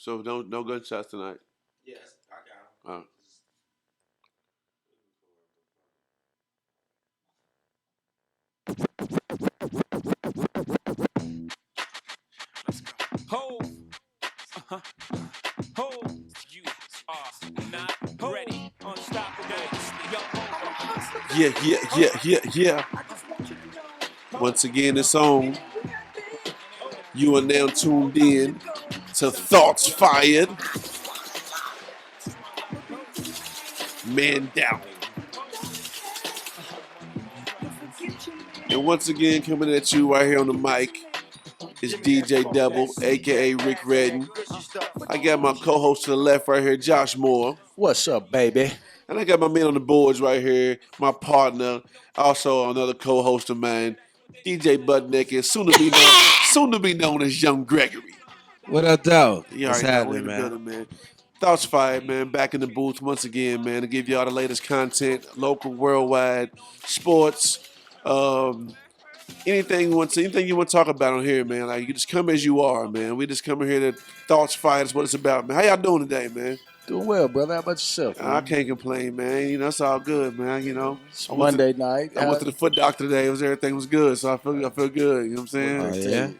So no gunshots tonight. Yes, I got him. Ho, ho, you are not ready. Unstoppable. Yeah. Once again, it's on. You are now tuned in to Thoughts Fired. Man down. And once again, coming at you right here on the mic is DJ Double, aka Rick Redden. I got my co-host to the left right here, Josh Moore. What's up, baby? And I got my man on the boards right here, my partner, also another co-host of mine, DJ Buttneck, soon to be known as Young Gregory. What up, though? You What's already know we happening, in the man? building, man. Thoughts Fired, man. Back in the booth once again, man, to give y'all the latest content, local, worldwide, sports, anything you want to talk about on here, man. Like, you just come as you are, man. We just come in here to Thoughts Fired is what it's about, man. How y'all doing today, man? Doing well, brother. How about yourself? I can't complain, man. You know, it's all good, man. You know, It's Monday night. I went to the foot doctor today. Everything was good, so I feel good. You know what I'm saying? Oh, yeah?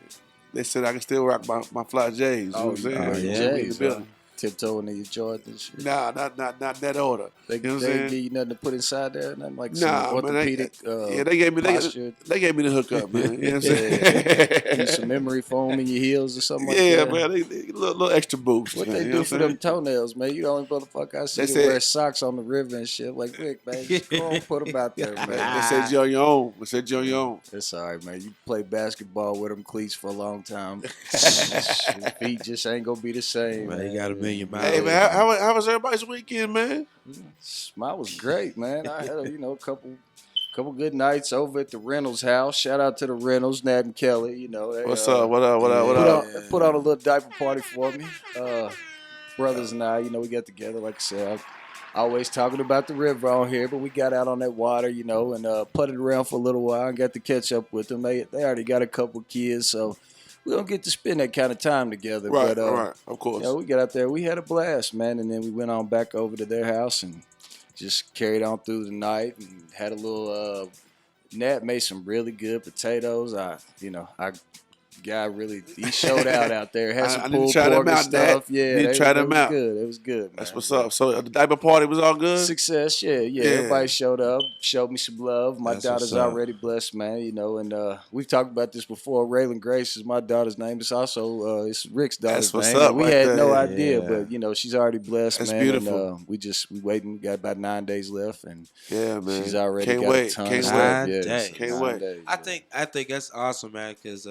They said I can still rock my fly J's. You know what I'm saying? yeah. We in the J's, building. tiptoeing in your Jordans. Nah, not that order. They, you know what I'm they saying? give you nothing to put inside there, nothing like Nah, some orthopedic. man, they gave me the hookup, man. You know what I'm saying? Give you some memory foam in your heels or something like that. Yeah, man, they little extra boost. What man, they you know do what for I'm them saying? toenails, man? You the only motherfucker I see They that wear said- socks on the river and shit. Like, Rick, man, just go on, put them out there, man. They said you're on your own. They said you're on your own. It's all right, man. You play basketball with them cleats for a long time. Your feet just ain't gonna be the same. Man, you got a million miles. Hey, man, how was everybody's weekend, man? Mine was great, man. I had a couple good nights over at the Reynolds house. Shout out to the Reynolds, Nat and Kelly. They, What's up? What up? Put on a little diaper party for me. Brothers and I, we got together. Like I said, I always talking about the river on here, but we got out on that water, and putted around for a little while and got to catch up with them. They already got a couple kids, so we don't get to spend that kind of time together. Right, but, right, of course. we got out there. We had a blast, man, and then we went on back over to their house and just carried on through the night and had a little. Nat made some really good potatoes. He showed out there. Had some I need to pulled try them pork and out, stuff. Nat. Yeah, Need to try them out. Good. It was good. Man. That's what's up. So the diaper party was all good? Success, yeah. Everybody showed up, showed me some love. My That's daughter's what's up. already blessed, man. And we've talked about this before. Raylan Grace is my daughter's name. It's also it's Rick's daughter's That's what's name. up And we right had there. no idea, Yeah. but she's already blessed, That's man. beautiful. And we waiting. We got about 9 days left, and Yeah, man. she's already Can't got wait. a ton Can't of wait. stuff. 9 Yeah, days. Can't 9 wait. days, I think that's awesome, man, because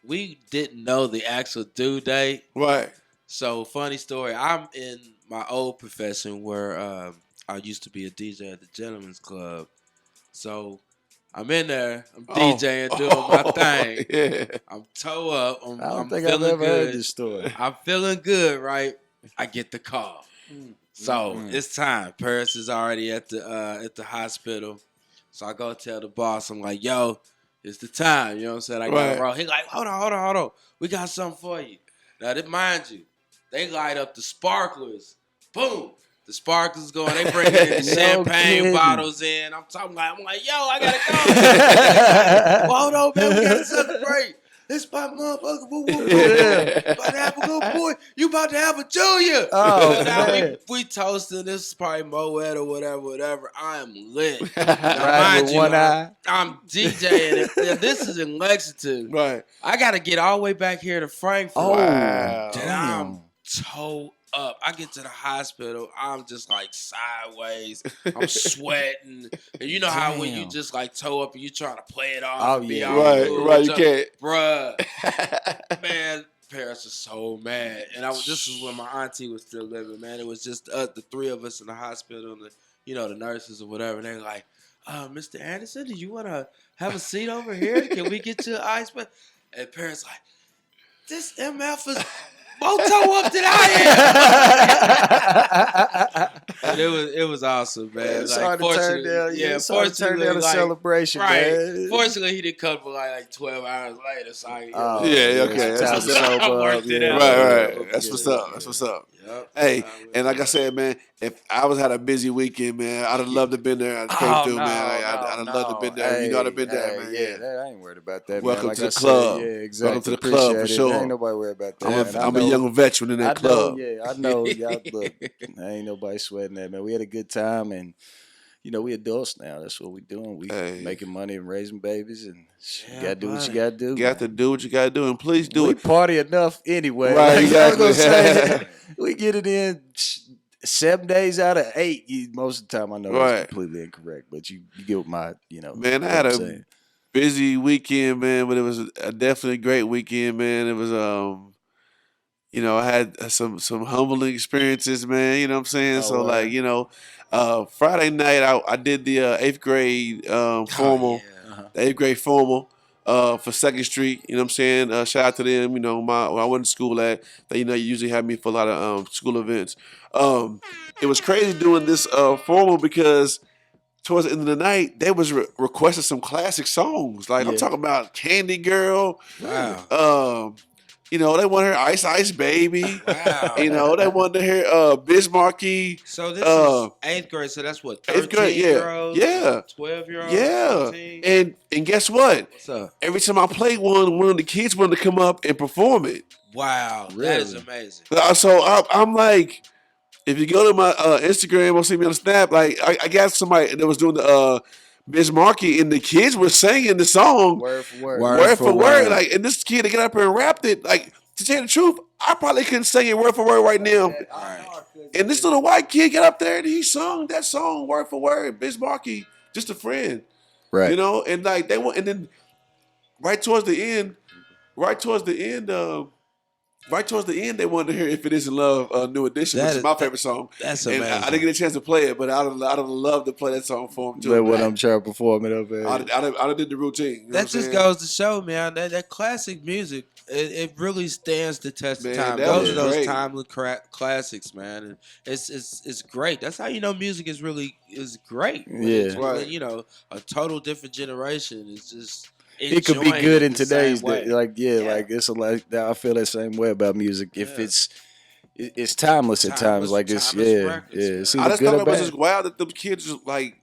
we didn't know the actual due date. Right. So funny story. I'm in my old profession where I used to be a DJ at the Gentlemen's Club. So I'm in there. I'm DJing, doing my thing. Yeah. I'm toe up. I don't I'm think I've feeling ever heard good. this story. I'm feeling good, right? I get the call. So it's time. Paris is already at the hospital. So I go tell the boss, I'm like, yo, it's the time. You know what I'm saying? I got Right. to roll. He like, hold on. We got something for you. Now, mind you, they light up the sparklers. Boom. The sparklers going. They bring in the champagne kidding. bottles in. I'm like, yo, I got to go. Well, hold on, man. We got to celebrate. It's my motherfucker. Woo, woo, woo. About to have a good boy. You about to have a junior. Oh, So now man. we toasting. This is probably Moet or whatever. I am lit. Right Mind with you, one eye. I'm DJing. This is in Lexington. Right. I got to get all the way back here to Frankfurt. Oh, Wow. And I'm damn. toe up. I get to the hospital. I'm just like sideways. I'm sweating. And you know how when you Damn. just like toe up and you trying to play it off. Oh, and be yeah. all Right. good, Right. You can't. Bruh. Man, parents are so mad. And this was when my auntie was still living, man. It was just the three of us in the hospital and the nurses or whatever. And they were like, Mr. Anderson, do you want to have a seat over here? Can we get you an ice pack? And parents like, this MF is more toe up than I am. but it was awesome, man. Man, it's Like, hard to turn fortunately- down. yeah, it's hard to turn fortunately, down a like, celebration, right. man. Fortunately, he didn't come for like 12 hours later. So I, Oh, Yeah, okay, it's that's time to what's up. sober up. Worked it Yeah, out. Right. That's Yeah, what's up. That's what's up. Yep. Hey, and like I said, man, if I was had a busy weekend, man, I'd have loved to been there. I came through, man. I'd have loved to been there. You know, I'd have been there, man. Yeah, that, I ain't worried about that. Welcome man. Like to the I said, club. yeah, exactly. Welcome to the club, for Appreciate it. sure. Ain't nobody worried about that. And I I'm a know- young veteran in I that club. know, yeah, I know. Y'all look, ain't nobody sweating that, man. We had a good time, and you know, we adults now. That's what we doing. We Hey. making money and raising babies, and you Yeah, gotta do what you buddy. gotta do. You got to do what you got to do, and please do we it. party enough anyway. Right, Like, exactly. I was gonna say, we get it in 7 days out of 8. Most of the time, I know Right. that's completely incorrect, but you get what my, Man, I what had I'm a saying. busy weekend, man, but it was a definitely great weekend, man. It was, I had some humbling experiences, man. You know what I'm saying? Oh, So, word. like, Friday night I did the 8th grade formal, the 8th grade formal for 2nd Street. You know what I'm saying? Shout out to them. You know, where I went to school at. They, usually have me for a lot of school events. It was crazy doing this formal because towards the end of the night, they was requesting some classic songs. Like I'm Yeah. talking about Candy Girl. Wow. They want to hear Ice Ice Baby. Wow. They wanted to hear Bismarcky. So this Uh, is 8th grade. So that's what, 8th 13 grade, yeah. year olds? Yeah. 12-year-olds? Yeah. 15? And guess what? What's up? Every time I played one of the kids wanted to come up and perform it. Wow. That is Really? amazing. So I'm like, if you go to my Instagram or see me on Snap, like I got somebody that was doing the Bismarcky, and the kids were singing the song Word for word. word for word. Like, and this kid to get up here and rapped it. Like, to tell you the truth, I probably couldn't sing it word for word right now. And this little white kid got up there and he sung that song word for word. Bismarcky, just a friend, Right. And like they went, and then right towards the end, they wanted to hear "If It Isn't Love," New Edition, which is my favorite song. That's And amazing. I didn't get a chance to play it, but I'd have loved to play that song for him too. But when man. I'm trying to perform it up there. I'd have did the routine. You know what That I'm just saying? goes to show, man, that classic music, it really stands the test Man, of time. that Those was are those great. timeless classics, man. And it's great. That's how you know music is great. When Yeah. it's Right. really, a total different generation. It's just It could be enjoying good it in the same today's way. day. Like, yeah, Yeah. like it's I feel that same way about music. If Yeah. it's timeless at times. Like it's timeless records, yeah. man. It's I either just good thought or it was bad. just wild that the kids was like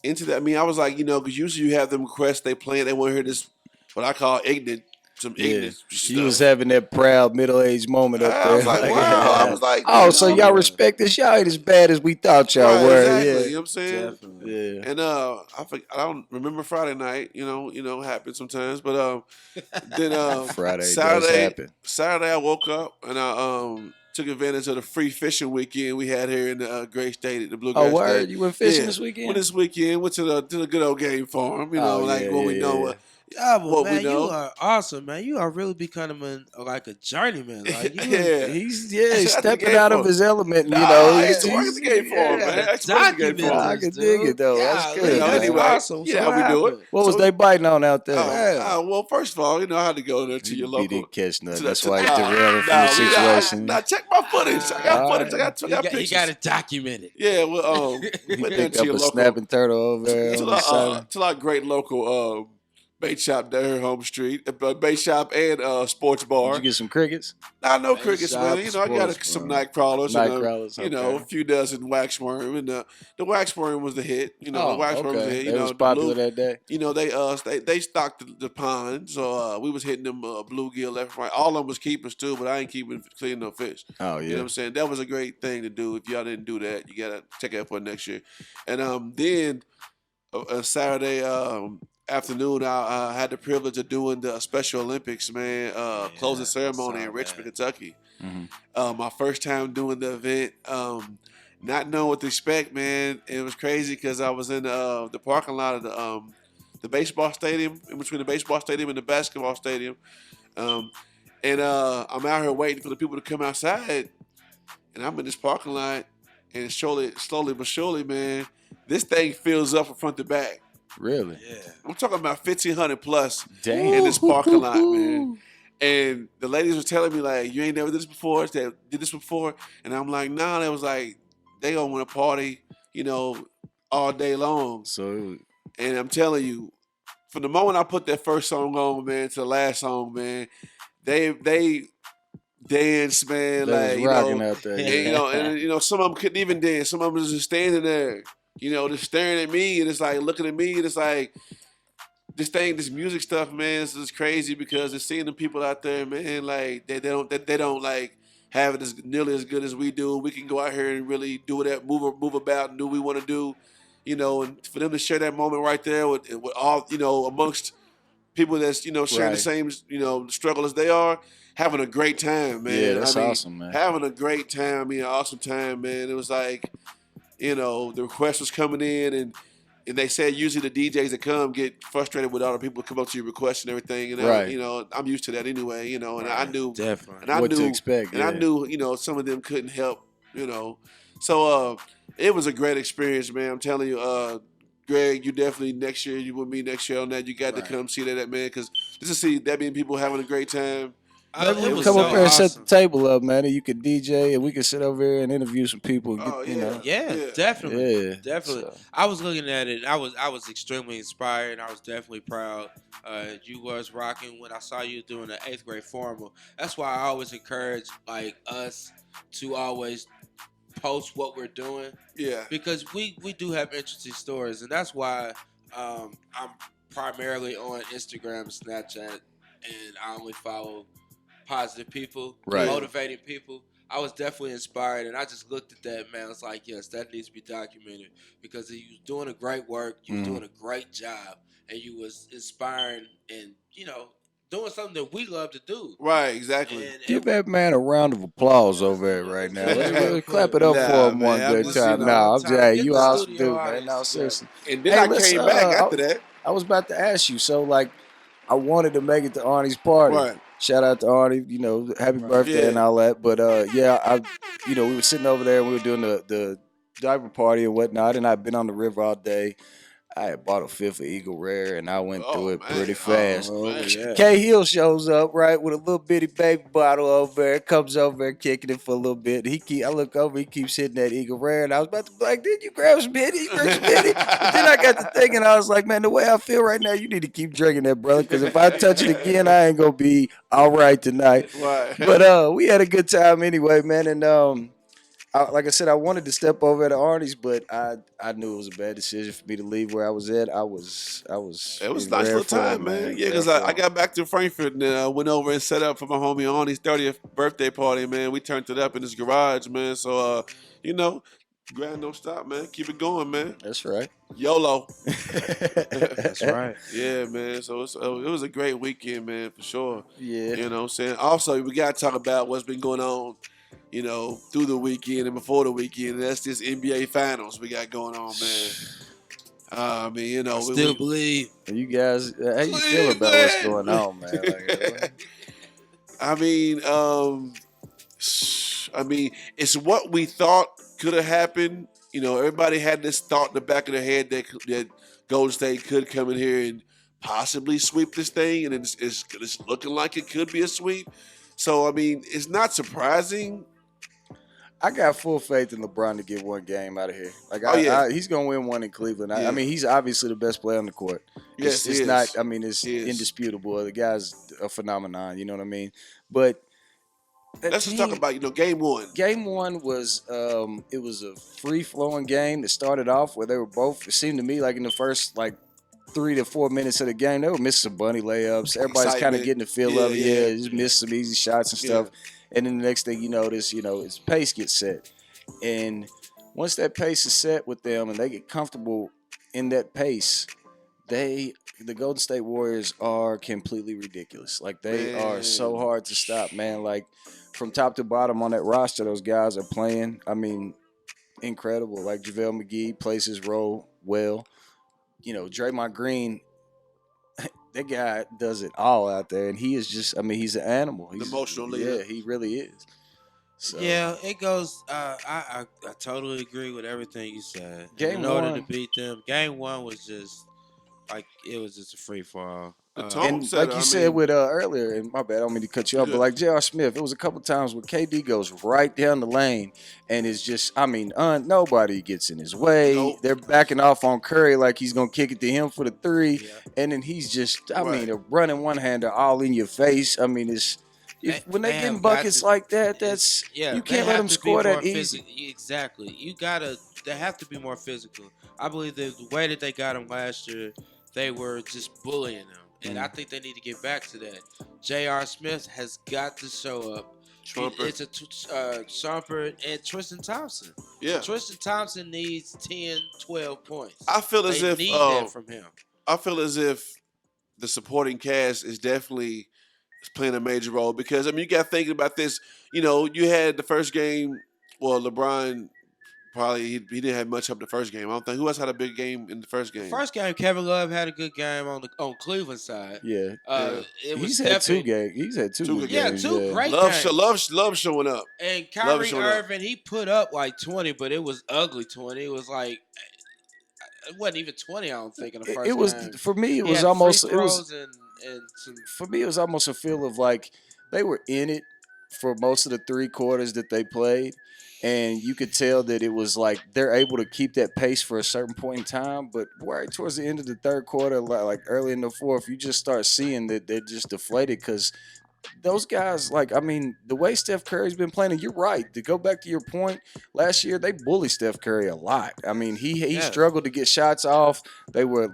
into that. I mean, I was like, because usually you have them request they playing, they want to hear this, what I call ignorant, some Yeah. ignorant She stuff. was having that proud middle-aged moment up I there. was like, wow. I was like, oh, so y'all Yeah. respect this? Y'all ain't as bad as we thought y'all right, were. exactly. You know Yeah. what I'm saying? Definitely. Yeah. And I don't remember Friday night. Happens sometimes. But then Friday does Saturday, happen. Saturday I woke up and I took advantage of the free fishing weekend we had here in the great state at the Bluegrass Oh, word? State. You went fishing Yeah. this weekend? Went this weekend. Went to the good old game farm. Oh, like yeah, what we yeah, know. yeah. Yeah, but What we man, you know. are awesome, man. You are really becoming like a journeyman. Like you, Yeah. He's Shout out to stepping Game out of Farm. his element. I He's used to work at the game farm, man. I used to work at the game document farm. I this, can dig dude. it, though. That's Yeah, good, that's anyway, awesome. you So know how we do it. happened? What was So- they biting on out there? Well, first of all, I had to go there to your He local. didn't catch nothing. to That's to- why he's nah, derailing from nah, the we- situation. Nah, check my footage. I got All footage. right. I got You pictures. got it documented. Yeah, well, went there Picked to up your a local, snapping turtle over there to on the side. our great local bait shop there, home street, bait shop and sports Did bar. you get some crickets? I know Bait crickets, shop, man. I got sports some bar. night crawlers, Night and crawlers, a okay. few dozen waxworm, and the waxworm was the hit. The waxworm was the hit. They was the popular blue- that day. They stocked the pond, so we was hitting them bluegill left and right. All of them was keepers too, but I ain't keeping cleaning no fish. Oh, You know what yeah. I'm saying? That was a great thing to do. If y'all didn't do that, you gotta check out for next year. And then Saturday afternoon, I had the privilege of doing the Special Olympics, man. Closing ceremony in Richmond, Kentucky. Mhm. My first time doing the event. Not knowing what to expect, man. It was crazy because I was in the parking lot of the baseball stadium, in between the baseball stadium and the basketball stadium. And I'm out here waiting for the people to come outside. And I'm in this parking lot. And slowly but surely, man, this thing fills up from front to back. Really? Yeah. I'm talking about 1,500 plus Damn. in this parking lot, man. And the ladies were telling me, like, you ain't never did this before? They did this before? And I'm like, nah. They was like, they gonna want to party, all day long. So And I'm telling you, from the moment I put that first song on, man, to the last song, man, they dance, man, they was like rocking out there. and some of them couldn't even dance. Some of them was just standing there, just staring at me, and it's like looking at me, and it's like this music stuff, man, is just crazy because it's seeing the people out there, man, like they don't like have it as nearly as good as we do. We can go out here and really do that, move about, and do what we want to do, and for them to share that moment right there with all, amongst people that's sharing the Right. same struggle as they are, having a great time, man. Yeah, that's I mean, awesome, man. having a great time, awesome time, man. It was like, the request was coming in, and they said usually the DJs that come get frustrated with all the people who come up to your request and everything. And Right. I'm used to that anyway. And I knew, Definitely. and I What to knew, expect, and I yeah. knew, some of them couldn't help. So it was a great experience, man. I'm telling you, Greg, you definitely next year, you with me next year on that. You got Right. to come see that, man, because just to see that many people having a great time. Maybe It we was come so up here and set awesome. the table up, man, and you could DJ, and we could sit over here and interview some people. And get, Oh, you yeah. know, Yeah, Yeah. definitely. yeah, Definitely. so. I was looking at it. I was extremely inspired. I was definitely proud. You was rocking when I saw you doing the 8th grade formal. That's why I always encourage like us to always post what we're doing Yeah. because we do have interesting stories, and that's why I'm primarily on Instagram and Snapchat, and I only follow positive people, Right. motivating people. I was definitely inspired, and I just looked at that, man. I was like, yes, that needs to be documented because you was doing a great work, you was doing a great job, and you was inspiring and doing something that we love to do. Right, exactly. And Give that man a round of applause over there right now. Let's clap it up Nah, for him one man, I'm good just, time. you know, Nah, I'm time. just, Get you the awesome studio dude, man. audience No, together. seriously. And then Hey, I let's, came back after I, that. I was about to ask you. So, like, I wanted to make it to Arnie's party. Right. Shout out to Arnie, happy birthday and Yeah. all that. But we were sitting over there and we were doing the diaper party and whatnot, and I'd been on the river all day. I had bought a fifth of Eagle Rare and I went through it pretty fast. Oh, yeah. K Hill shows up, right, with a little bitty baby bottle over there, comes over there kicking it for a little bit. I look over, he keeps hitting that Eagle Rare, and I was about to be like, did you grab some bitty? You drink some bitty? But then I got to thinking, I was like, man, the way I feel right now, you need to keep drinking that, brother, because if I touch it again, I ain't gonna be all right tonight. Right. But we had a good time anyway, man, and like I said, I wanted to step over at Arnie's, but I knew it was a bad decision for me to leave where I was at. I was. It was a in nice rare little time, form, man. Yeah, Rare because I form. got back to Frankfurt and went over and set up for my homie Arnie's 30th birthday party, man. We turned it up in his garage, man. So, grind don't stop, man. Keep it going, man. That's right. YOLO. That's right. Yeah, man. So it was a great weekend, man, for sure. Yeah. You know what I'm saying? Also, we got to talk about what's been going on, through the weekend and before the weekend. And that's this NBA Finals we got going on, man. I mean, I still believe. You guys, how you feel about what's going on, man? I mean, it's what we thought could have happened. Everybody had this thought in the back of their head that Golden State could come in here and possibly sweep this thing, and it's looking like it could be a sweep. So, I mean, it's not surprising. I got full faith in LeBron to get one game out of here. Like, he's gonna win one in Cleveland. Yeah. I mean, he's obviously the best player on the court. Yes, it's he not. is. I mean, it's He is. indisputable. The guy's a phenomenon. You know what I mean? But Let's just talk about game one. Game one was it was a free flowing game that started off where they were both. It seemed to me like in the first 3 to 4 minutes of the game, they were missing some bunny layups. Everybody's kind of getting the feel of it. Yeah, just missed some easy shots and stuff. And then the next thing you notice, its pace gets set. And once that pace is set with them and they get comfortable in that pace, the Golden State Warriors are completely ridiculous. Like, they are so hard to stop, man. Like, from top to bottom on that roster, those guys are playing. I mean, incredible. Like, JaVale McGee plays his role well. Draymond Green, that guy does it all out there, and he is just, I mean, he's an animal. He's the emotional leader. Yeah, he really is. So, Yeah, it goes. I totally agree with everything you said. Game in order one- to beat them, game one was just it was just a free fall. The Uh, tone And setter, like you I said mean, with earlier, and my bad, I don't mean to cut you off, but Good. like J.R. Smith, it was a couple times where KD goes right down the lane and it's just, I mean, nobody gets in his way. Nope. They're backing off on Curry like he's gonna kick it to him for the three, Yeah. and then he's just, I mean, Right. a running one hander all in your face. I mean, it's when they They getting have got buckets to- like that, it's- that's yeah. you they can't let have them to score be more that easy. Exactly. They have to be more physical. I believe the way that they got them last year, they were just bullying them, and I think they need to get back to that. J.R. Smith has got to show up. Trumpet. It's a Shumpert and Tristan Thompson. Yeah. Tristan Thompson needs 10, 12 points. I feel as They if need that from him. I feel as if the supporting cast is definitely playing a major role because I mean you got thinking about this. You know, you had the first game. Well, LeBron probably he didn't have much up the first game. I don't think who else had a big game in the first game. First game, Kevin Love had a good game on Cleveland side. Yeah, It was he's had two Stephen. games. He's had two Two good good Yeah, games. two great Love, games. love showing up. And Love Kyrie showing up. Irving, he put up like 20, but it was ugly 20. It was like it wasn't even 20. I don't think in the first It was game. for me. It He was had almost. free It was throws and some. for me. It was almost a feel of like they were in it for most of the 3 quarters that they played, and you could tell that it was like they're able to keep that pace for a certain point in time. But right towards the end of the third quarter, like early in the fourth, you just start seeing that they're just deflated because those guys, like, I mean, the way Steph Curry's been playing, and you're right. To go back to your point, last year they bullied Steph Curry a lot. I mean, he Yeah. struggled to get shots off. They were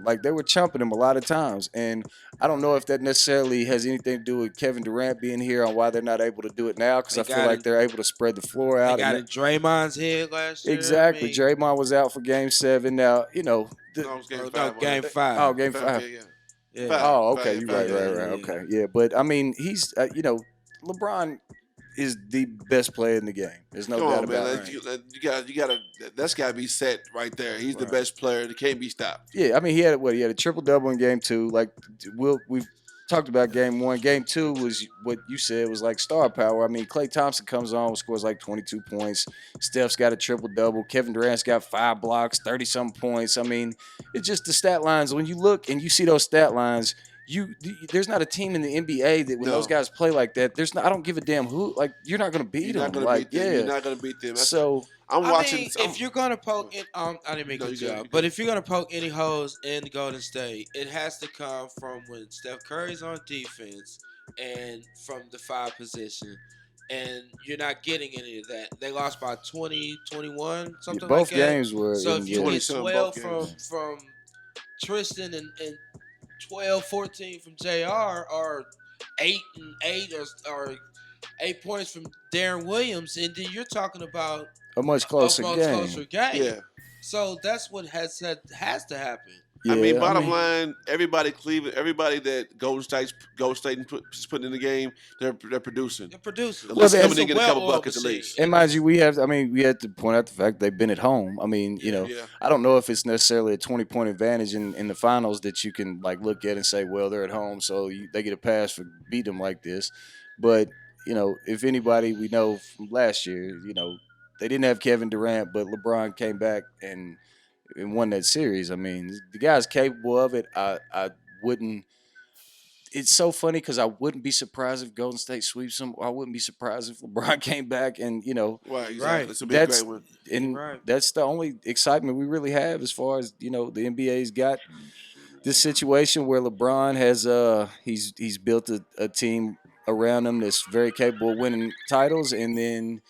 chumping him a lot of times, and I don't know if that necessarily has anything to do with Kevin Durant being here on why they're not able to do it now because They I feel got like it. they're able to spread the floor They out. got and in Draymond's head last year. exactly. I mean, Draymond was out for Game 7. Now you know. No, it was game no, five. game wasn't it? 5. Oh, Game 5. Yeah, yeah. Yeah. Five. Oh, okay. Five, You're five, right, yeah, right. yeah. Okay, yeah. But I mean, he's LeBron is the best player in the game. There's no Come doubt on, man. about it. You gotta. That's gotta be set right there. He's the Right. best player. That can't be stopped. Yeah, I mean, he had a triple double in Game 2. Like we've talked about Game 1. Game 2 was what you said was like star power. I mean, Klay Thompson comes on, scores like 22 points. Steph's got a triple double. Kevin Durant's got 5 blocks, 30-something points. I mean, it's just the stat lines. When you look and you see those stat lines, there's not a team in the NBA that when No. those guys play like that, I don't give a damn who. Like, you're not gonna beat You're them. not gonna Like, beat them. yeah. You're not gonna beat them. So I'm watching. I mean, if you're gonna poke it, I didn't make No, a you good, job. you good. But if you're gonna poke any holes in the Golden State, it has to come from when Steph Curry's on defense and from the 5 position. And you're not getting any of that. They lost by 20, 21, something both like that. games were. So in- if you yeah. 20 get something 12 both from Tristan and 12, 14 from JR, or 8 and 8 or 8 points from Darren Williams, and then you're talking about a much closer a much game. closer game. yeah. So that's what has to happen. Yeah, I mean, bottom line, everybody Cleveland, everybody that Golden State and is putting in the game, they're producing. The producer. At least Well, coming in and get a couple buckets at least. And mind you, we have to point out the fact they've been at home. I mean, Yeah. I don't know if it's necessarily a 20-point advantage in the finals that you can like look at and say, well, they're at home, so they get a pass for beating them like this. But if anybody we know from last year, they didn't have Kevin Durant, but LeBron came back and won that series. I mean, the guy's capable of it. I wouldn't. It's so funny because I wouldn't be surprised if Golden State sweeps them. I wouldn't be surprised if LeBron came back and Right, exactly. Right. It's a big That's- great one. and Right. that's the only excitement we really have as far as the NBA's got this situation where LeBron has he's built a team around him that's very capable of winning titles, and then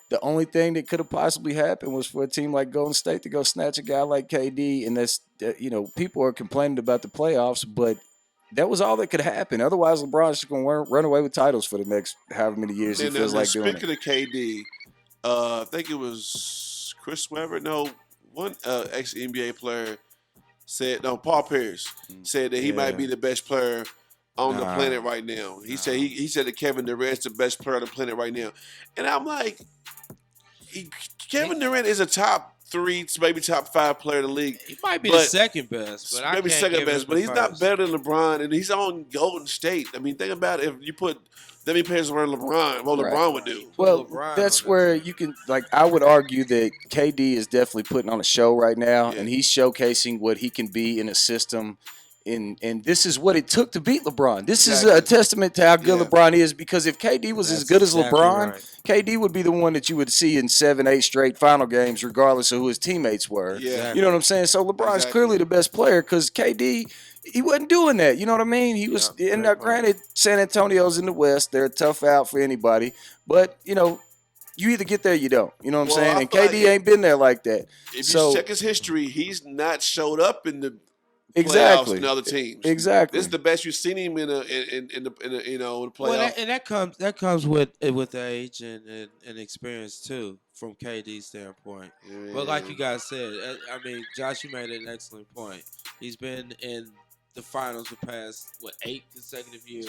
the only thing that could have possibly happened was for a team like Golden State to go snatch a guy like KD, and that's people are complaining about the playoffs, but that was all that could happen. Otherwise, LeBron's just going to run away with titles for the next however many years he And feels then like doing it. speaking of KD, I think it was Chris Webber. No, one ex NBA player said Paul Pierce said that he might be the best player on the Nah. planet right now. He said he said that Kevin Durant's the best player on the planet right now, and I'm like, Kevin Durant is a top 3, maybe top 5 player in the league. He might be the But- second best, but I Maybe can't second give best, him but the he's not first. better than LeBron, and he's on Golden State. I mean, think about it. If you put that many players around LeBron, what Right. LeBron would do. Well, LeBron that's on that where team. you can I would argue that KD is definitely putting on a show right now, Yeah. and he's showcasing what he can be in a system and this is what it took to beat LeBron. This is Exactly. a testament to how good Yeah. LeBron is, because if KD was as good as exactly LeBron, right. KD would be the one that you would see in 7, 8 straight final games, regardless of who his teammates were. Yeah. You know what I'm saying? So LeBron's Exactly. clearly the best player because KD, he wasn't doing that. You know what I mean? He was, Yeah, and great now point. granted, San Antonio's in the West. They're a tough out for anybody. But, you know, you either get there or you don't. You know what I'm Well, saying? I And feel like KD ain't been there like that. If So- you check his history, he's not showed up in the Exactly. playoffs in other teams. Exactly. This is the best you've seen him in the you know, in the playoffs. Well, that comes with age and experience too, from KD's standpoint. But like you guys said, I mean, Josh, you made an excellent point. He's been in the finals the past 8 consecutive years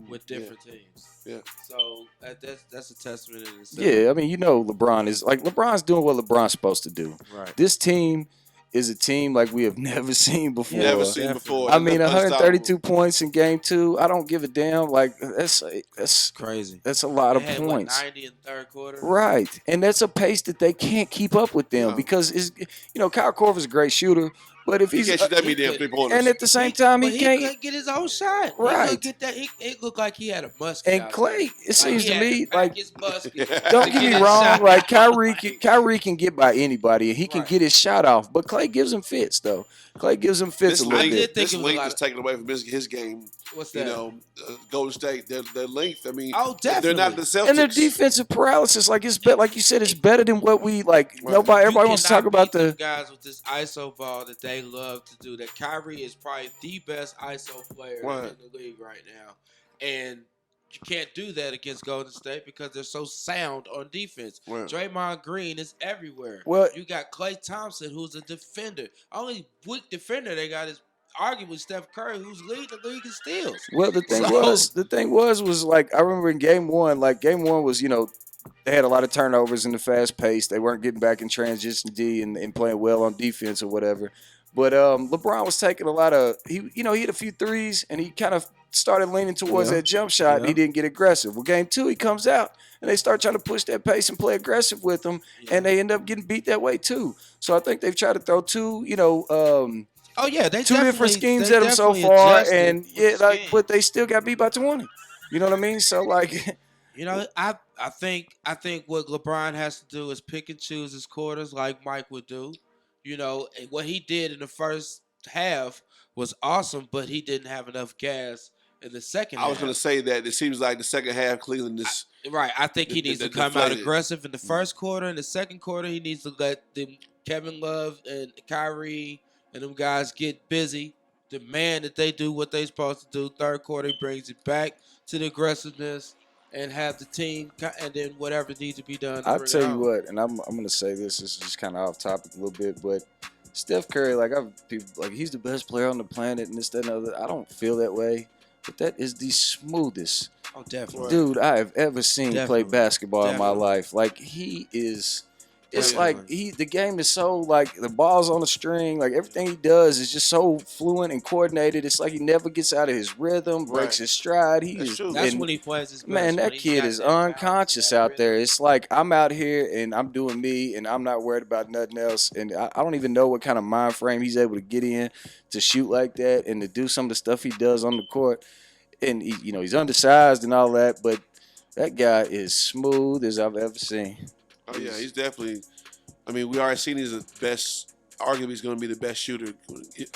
with different teams. Yeah. So that's a testament in itself. Yeah, I mean, you know, LeBron's doing what LeBron's supposed to do. Right. This team is a team like we have never seen before. Never seen Definitely. before. I mean, Unstoppable. 132 points in game 2. I don't give a damn. Like that's Crazy. a lot They of had, points. 90 in third quarter. Right. And that's a pace that they can't keep up with them No. because Kyle Korver's a great shooter, but if He he's can't shoot that many he damn could- 3-pointers. and at the same time But he can't. couldn't get his own shot. Right. He couldn't get that. It looked like he had a musket. And out Clay, there. it seems he to had me pack like his musket Don't to get me his wrong, shot. like Kyrie can get by anybody and he can Right. get his shot off, but Clay gives him fits though. Clay gives him fits this a little length, bit. think this it was a length lot is of- taken away from his game. What's You that? know, Golden State, their length. I mean, Oh, they're not the Celtics. And their defensive paralysis, like like you said, it's better than what we like. Right. Everybody wants to talk about the the. guys with this ISO ball that they love to do. That Kyrie is probably the best ISO player Right. in the league right now, and you can't do that against Golden State because they're so sound on defense. Right. Draymond Green is everywhere. Well- you got Klay Thompson, who's a defender. Only weak defender they got is arguably Steph Curry, who's leading the league in steals. Well, the thing So- was like I remember in game 1, like game 1 was they had a lot of turnovers in the fast pace. They weren't getting back in transition D and playing well on defense or whatever. But LeBron was taking a lot of he hit a few threes and he kind of started leaning towards that jump shot. And he didn't get aggressive. Well, game 2 he comes out and they start trying to push that pace and play aggressive with him, and they end up getting beat that way too. So I think they've tried to throw two They two different definitely- schemes they at him so definitely far, adjusted and with the scheme. but they still got beat by 20. You know what I mean? So like, I think what LeBron has to do is pick and choose his quarters like Mike would do. And what he did in the first half was awesome, but he didn't have enough gas in the second half. I was going to say that it seems like the second half Cleveland is Right. I think he needs to come out deflated. aggressive in the first quarter. In the second quarter, he needs to let Kevin Love and Kyrie and them guys get busy, demand that they do what they're supposed to do. Third quarter, he brings it back to the aggressiveness and have the team, and then whatever needs to be done. I'll bring it tell you home. what, and I'm going to say this is just kind of off topic a little bit, but Steph Curry, he's the best player on the planet, and this, that, and other. I don't feel that way, but that is the smoothest Oh, definitely. dude I have ever seen play Definitely. basketball in my Definitely. life. Like he is. It's Definitely. like the game is so like the ball's on the string. Like everything he does is just so fluent and coordinated. It's like he never gets out of his rhythm, breaks Right. his stride. He That's is true. That's and- when he plays his best. Man, when that he's kid got is that balance, unconscious that out there. rhythm. It's like I'm out here and I'm doing me and I'm not worried about nothing else. And I don't even know what kind of mind frame he's able to get in to shoot like that and to do some of the stuff he does on the court. And he's undersized and all that, but that guy is smooth as I've ever seen. Oh yeah, he's definitely. I mean, we already seen he's the best. Arguably, he's going to be the best shooter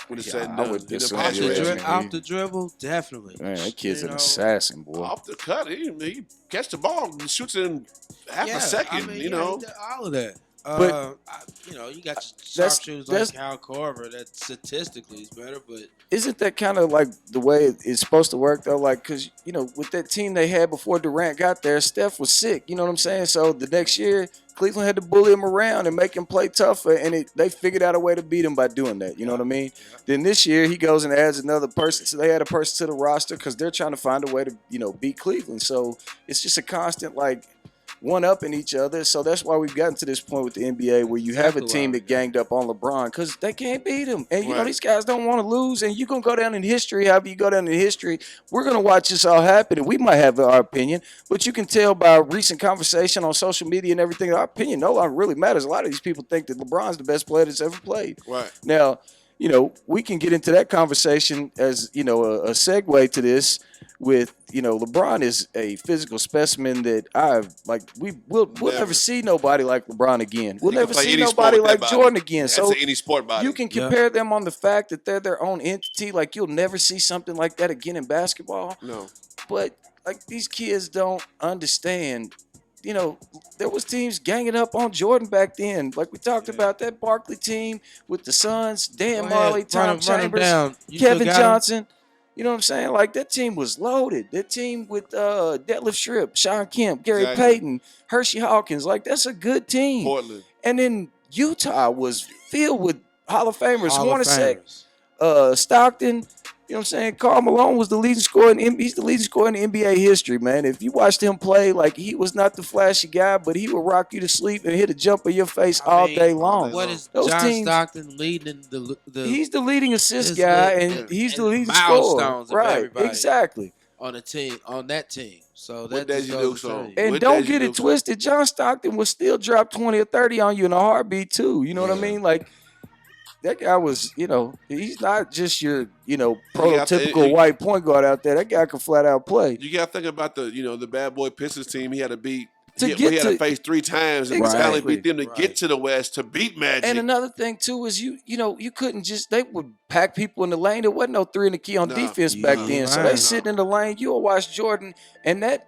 when it's said and I done. would He done disagree passed with the that, dribble. man. Off the dribble, definitely. Man, that kid's You an know, assassin, boy. Off the cut, he catch the ball and shoots it in half a second. I mean, you know, he did all of that. But- You got That's- sharpshooters like that's- Kyle Korver that statistically is better, but Isn't that kind of like the way it's supposed to work though? Like, cause with that team they had before Durant got there, Steph was sick. You know what I'm saying? So the next year, Cleveland had to bully him around and make him play tougher, and they figured out a way to beat him by doing that. You know what I mean? Yeah. Then this year he goes and adds another person. So they add a person to the roster because they're trying to find a way to beat Cleveland. So it's just a constant like one up in each other. So that's why we've gotten to this point with the NBA where you have a Exactly team why. that ganged up on LeBron because they can't beat him. And Right. these guys don't want to lose. And you're going to go down in history. However you go down in history, we're going to watch this all happen. And we might have our opinion, but you can tell by recent conversation on social media and everything, our opinion no longer really matters. A lot of these people think that LeBron's the best player that's ever played. right? Now, you know, we can get into that conversation as, you know, a segue to this with, you know, LeBron is a physical specimen that we'll never Never. see nobody like LeBron again. We'll You can never play see any nobody sport with like that body. Jordan again. That's So any sport body. you can compare them on the fact that they're their own entity. Like, you'll never see something like that again in basketball. No. But like, these kids don't understand. You know, there was teams ganging up on Jordan back then. Like we talked about, that Barkley team with the Suns, Dan Marley, Tom Chambers, Kevin Johnson. You know what I'm saying? Like, that team was loaded. That team with Detlef Schrempf, Sean Kemp, Gary Exactly. Payton, Hershey Hawkins. Like, that's a good team. Portland. And then Utah was filled with Hall of Famers. Hall of Hornacek, Famers. Stockton. You know what I'm saying? Karl Malone was the leading scorer he's the leading scorer in NBA history, man. If you watched him play, like, he was not the flashy guy, but he would rock you to sleep and hit a jump in your face all day long. What is Those John teams- Stockton leading the He's the leading assist His guy, lead- and he's the and leading milestones scorer. of Right, everybody. exactly. on that team. So What that does just he goes do to so? show you. And What don't does he get do it for- twisted. John Stockton would still drop 20 or 30 on you in a heartbeat, too. You know what I Yeah. mean? Like, that guy was, you know, he's not just your, you know, got the- prototypical he- white point guard out there. That guy can flat out play. You got to think about the bad boy Pistons team. He had to beat. To he get had to- to face 3 times and Exactly. finally beat them to Right. get to the West to beat Magic. And another thing too is you know, you couldn't just, they would pack people in the lane. There wasn't no 3 in the key on No. defense back Yeah, then. So right. they sitting in the lane. You'll watch Jordan, and that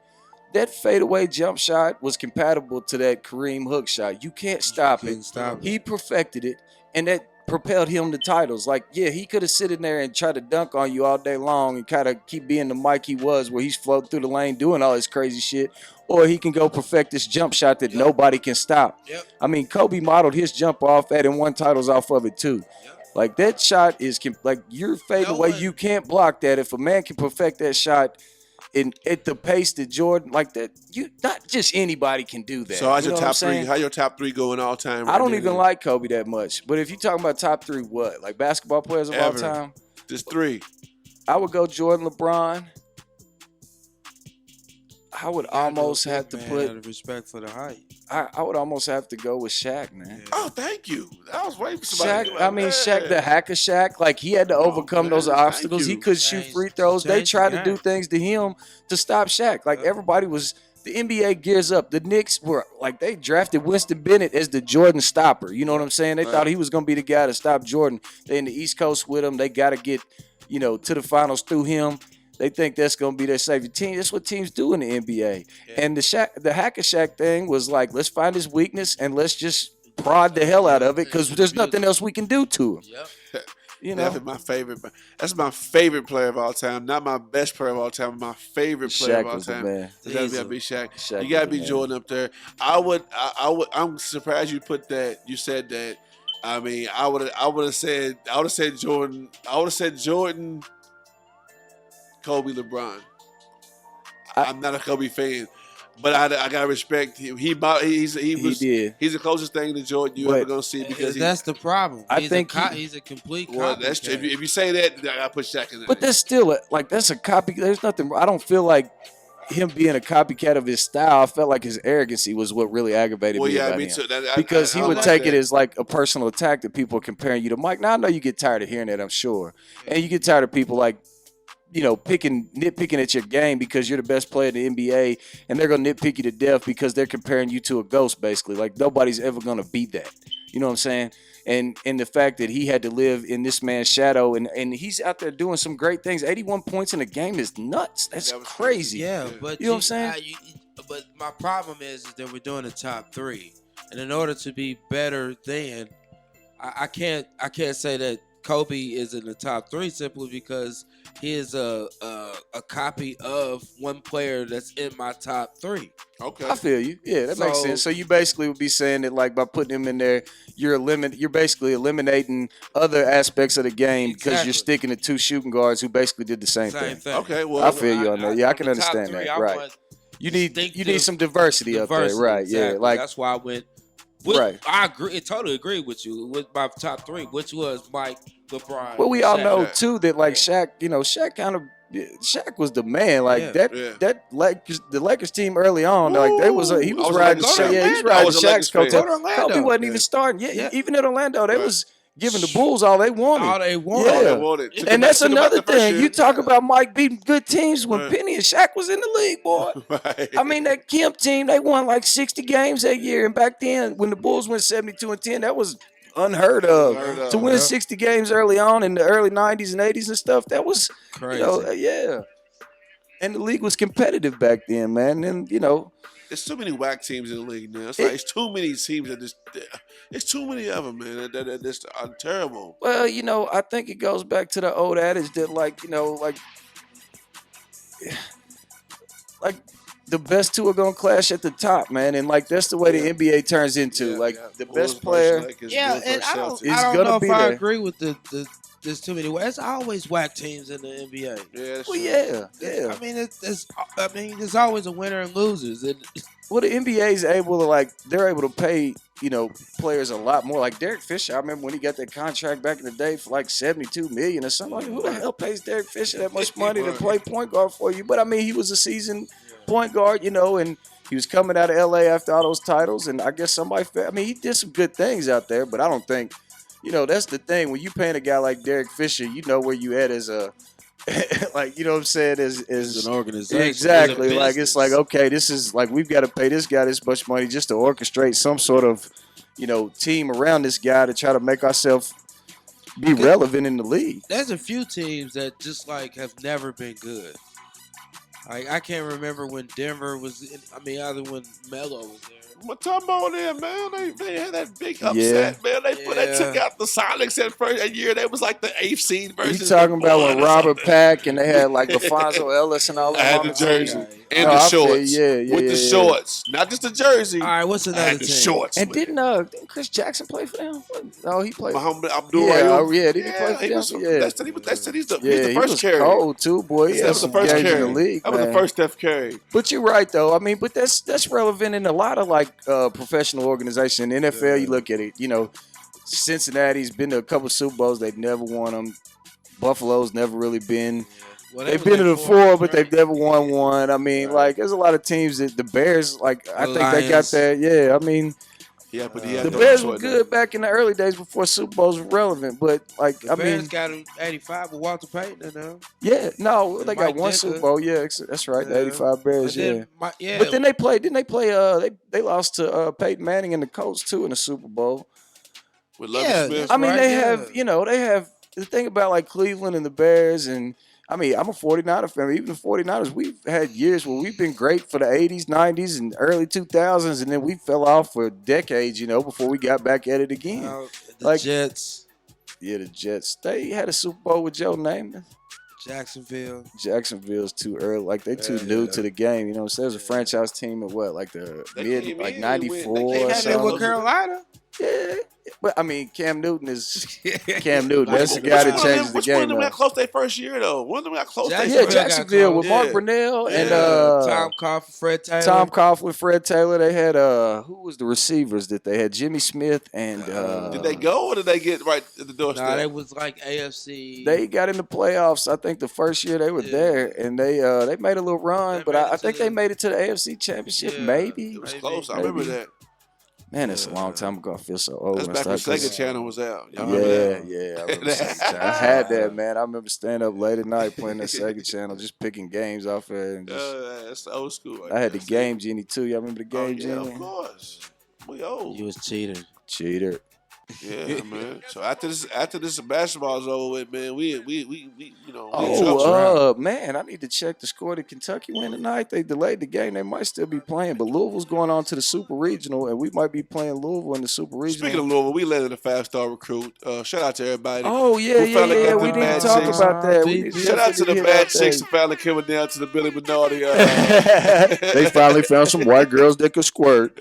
fadeaway jump shot was compatible to that Kareem hook shot. You can't stop Couldn't it. stop it. He perfected it, and that propelled him to titles. Like, yeah, he could have sitting there and tried to dunk on you all day long and kind of keep being the Mike he was, where he's floating through the lane doing all this crazy shit. Or he can go perfect this jump shot that nobody can stop. Yep. I mean, Kobe modeled his jump off that and won titles off of it too. Like, that shot is like, you're fading No away. one- You can't block that. If a man can perfect that shot at the pace that Jordan, like that, you not just anybody can do that. so how's You your know what I'm top 3? saying? How your top 3 going all time? I don't even like Kobe that much. But if you're talking about top 3, what? Like basketball players of all Ever. time? just 3. I would go Jordan, LeBron. I would almost have to put. out of respect for the height. I would almost have to go with Shaq, man. Oh, thank you. I was waiting for somebody. Shaq, to I mean, Shaq, the hacker Shaq, like, he had to overcome man, those thank obstacles. He you. could shoot Changed- free throws. They changed tried the to do game. things to him to stop Shaq. Like, everybody was, the NBA gears up. The Knicks were, like, they drafted Winston Bennett as the Jordan stopper. You know what I'm saying? They thought he was going to be the guy to stop Jordan. They in the East Coast with him. They got to get, you know, to the finals through him. They think that's going to be their savior team. That's what teams do in the NBA. And the hacker Shaq thing was like, let's find his weakness and let's just prod the hell out of it because there's nothing else we can do to him. Yep. You know, That's my favorite. That's my favorite player of all time. Not my best player of all time. My favorite player of Shaq all was the time. man. It gotta Easily. be Shaq. Shaq You gotta was be the man. Jordan up there. I'm surprised you put that. You said that. I mean, I would have said Jordan. I would have said Jordan, Kobe, LeBron. I'm not a Kobe fan, but I gotta respect him. He did. He's the closest thing to Jordan you But- ever gonna see because That's the problem. I He's think he's a complete. well, that's true. copycat. If you say that, I gotta put Shaq in there. But that's still that's a copy. There's nothing. I don't feel like him being a copycat of his style. I felt like his arrogancy was what really aggravated well, me yeah, about me him. too. Because I he don't would like take that. it as like a personal attack that people are comparing you to Mike. Now I know you get tired of hearing that, I'm sure, and you get tired of people like, you know, nitpicking at your game because you're the best player in the NBA, and they're gonna nitpick you to death because they're comparing you to a ghost, basically. Like, nobody's ever gonna beat that. You know what I'm saying? And the fact that he had to live in this man's shadow, and he's out there doing some great things. 81 points in a game is nuts. That's That was crazy. Yeah, but You know what I'm saying? But my problem is that we're doing the top 3, and in order to be better than, I can't say that Kobe is in the top 3 simply because he is a copy of one player that's in my top 3. Okay. I feel you. Yeah, that makes So- sense. So you basically would be saying that, like, by putting him in there, you're basically eliminating other aspects of the game because Exactly. you're sticking to 2 shooting guards who basically did the same thing. Okay, well, I feel you on that. Yeah, I can on the top understand 3, that. I Right. want You need distinctive some diversity up there, diversity, right? Yeah, exactly. like that's why I went. With, Right. I totally agree with you with my top 3, which was Mike, LeBron. well, we all Shaq. know Yeah. too that like Shaq, you know, Shaq was the man. Like Yeah. Yeah. the Lakers team early on, like he was I was riding. a Lakers fan. Yeah, he's I riding was a Shaq's Lakers fan. coattail. Go to Orlando. Kobe wasn't even Yeah. starting. Yeah, Yeah. even in Orlando, they Right. was giving the Bulls all they wanted. All they want. Yeah. All they wanted. Took them And back- that's took them back another the first thing. year. You talk about Mike beating good teams when Right. Penny and Shaq was in the league, boy. Right. I mean, that Kemp team, they won like 60 games that year. And back then, when the Bulls went 72-10, that was unheard of. Unheard of. To win Yep. 60 games early on in the early 90s and 80s and stuff, that was, Crazy. you know, yeah. And the league was competitive back then, man. And, you know, There's too many whack teams in the league now. It's It- like it's too many teams that just. It's too many of them, man. That just are terrible. well, you know, I think it goes back to the old adage that, like, you know, like the best two are gonna clash at the top, man, and like that's the way the NBA turns into. Yeah, like yeah. the Bulls best player. versus Lakers, Yeah, Bulls and versus I don't, Celtics. It's I don't gonna know be if I there. agree with the there's too many. There's always whack teams in the NBA. Yeah, that's Well, true. yeah. I mean, there's always a winner and losers. And Well, the NBA is able to they're able to pay, you know, players a lot more. Like Derek Fisher, I remember when he got that contract back in the day for like $72 million or something. Like, who the hell pays Derek Fisher that much money to Right. play point guard for you? But I mean, he was a seasoned point guard, you know, and he was coming out of LA after all those titles. And I guess I mean, he did some good things out there, but I don't think, you know, that's the thing. When you paying a guy like Derek Fisher, you know where you at as a, like, you know what I'm saying? as an organization, Exactly. as a Like it's business. like, okay, this is like we've got to pay this guy this much money just to orchestrate some sort of, you know, team around this guy to try to make ourselves be relevant in the league. There's a few teams that just like have never been good. Like I can't remember when Denver was. Either when Melo was there. What talking about there, man? They had that big upset, man. They took out the Sonics that year. They was like the 8th seed You versus. talking about the when one. Robert Pack and they had like LaFonso Ellis and all I had that. the jersey and No, the I feel shorts. you. Yeah, with yeah, the yeah. shorts, not just the jersey. All right, what's I another had the team? shorts. And man. didn't Chris Jackson play for them? Oh, he played. Muhammad Abdul Yeah, Rahim? yeah, did he play for he them? was, Yeah. They said he's the he first was carry. cold too, boy. He That had was the some first games in carry. the league, That was man. the first Steph Curry. But you're right though. I mean, but that's relevant in a lot of like professional organizations. In the NFL, you look at it. You know, Cincinnati's been to a couple Super Bowls. They've never won them. Buffalo's never really been. Well, They've was been to their the four, but right? they've never won one. I mean, Right. like there's a lot of teams that the Bears. Like I The think they got Lions. that. Yeah, I mean, Yeah, but he had the that Bears short were good back in the early days before Super Bowls were relevant. But like, The I Bears mean, got him 85 with Walter Payton in them. yeah, no, And they got Mike one Ditka. Super Bowl. Yeah, that's right. The Yeah. '85 Bears. And Yeah. then yeah, But then they played. Didn't they play? They lost to Peyton Manning and the Colts too in the Super Bowl. with Lovie Yeah, Smith. I mean, Right, they yeah. have. You know, they have the thing about like Cleveland and the Bears, and I mean, I'm a 49er fan. Even the 49ers, we've had years where we've been great for the '80s, '90s, and early 2000s, and then we fell off for decades. You know, before we got back at it again. the like- Jets, Yeah, the Jets. They had a Super Bowl with Joe Namath. Jacksonville. Jacksonville's too early. Like they too new to the game. You know, so there's a franchise team at what, like the They mid, came like in '94 and win. They or came Had in it with something. Carolina. Yeah, but I mean, Cam Newton is Cam Newton. That's the Which guy that one of changes them- the Which one of game. them though. got close their first year though? One of them got close. Jacksonville Yeah, their got Jacksonville with close. Mark Yeah. Brunell and Tom Coughlin, Fred Taylor. Tom Coughlin, Fred Taylor. They had who was the receivers that they had? Jimmy Smith and Did they go or did they get right at the doorstep? Nah, they was like AFC. they got in the playoffs. I think the first year they were Yeah. there, and they made a little run. They But made I it think to they the- made it to the AFC Championship. Yeah. Maybe. It was Maybe. close. I remember Maybe. that. Man, it's a long time ago. I feel so old. That's when I back when started- Sega Channel was out. Y'all remember Yeah, that? yeah. I remember Sega Channel. I had that, man. I remember staying up late at night playing that Sega Channel, just picking games off it. And just, That's the old school. Right I had the there. Game Genie too. Y'all remember the Oh, Game yeah, Genie? of course. We old. You was cheating. Cheater. Yeah, man. So after this basketball's over with, man, we you know. Man, I need to check the score. Did Kentucky win tonight? They delayed the game. They might still be playing, but Louisville's going on to the Super Regional, and we might be playing Louisville in the Super Regional. Speaking of Louisville, we landed a 5-star recruit. Shout out to everybody. Oh yeah, Who yeah, finally yeah. got We the need to bad talk chicks? about that. We need to Shout out to the definitely bad hit chicks about who finally coming down to the Billy Bernardi. that. They finally found some white girls that could squirt.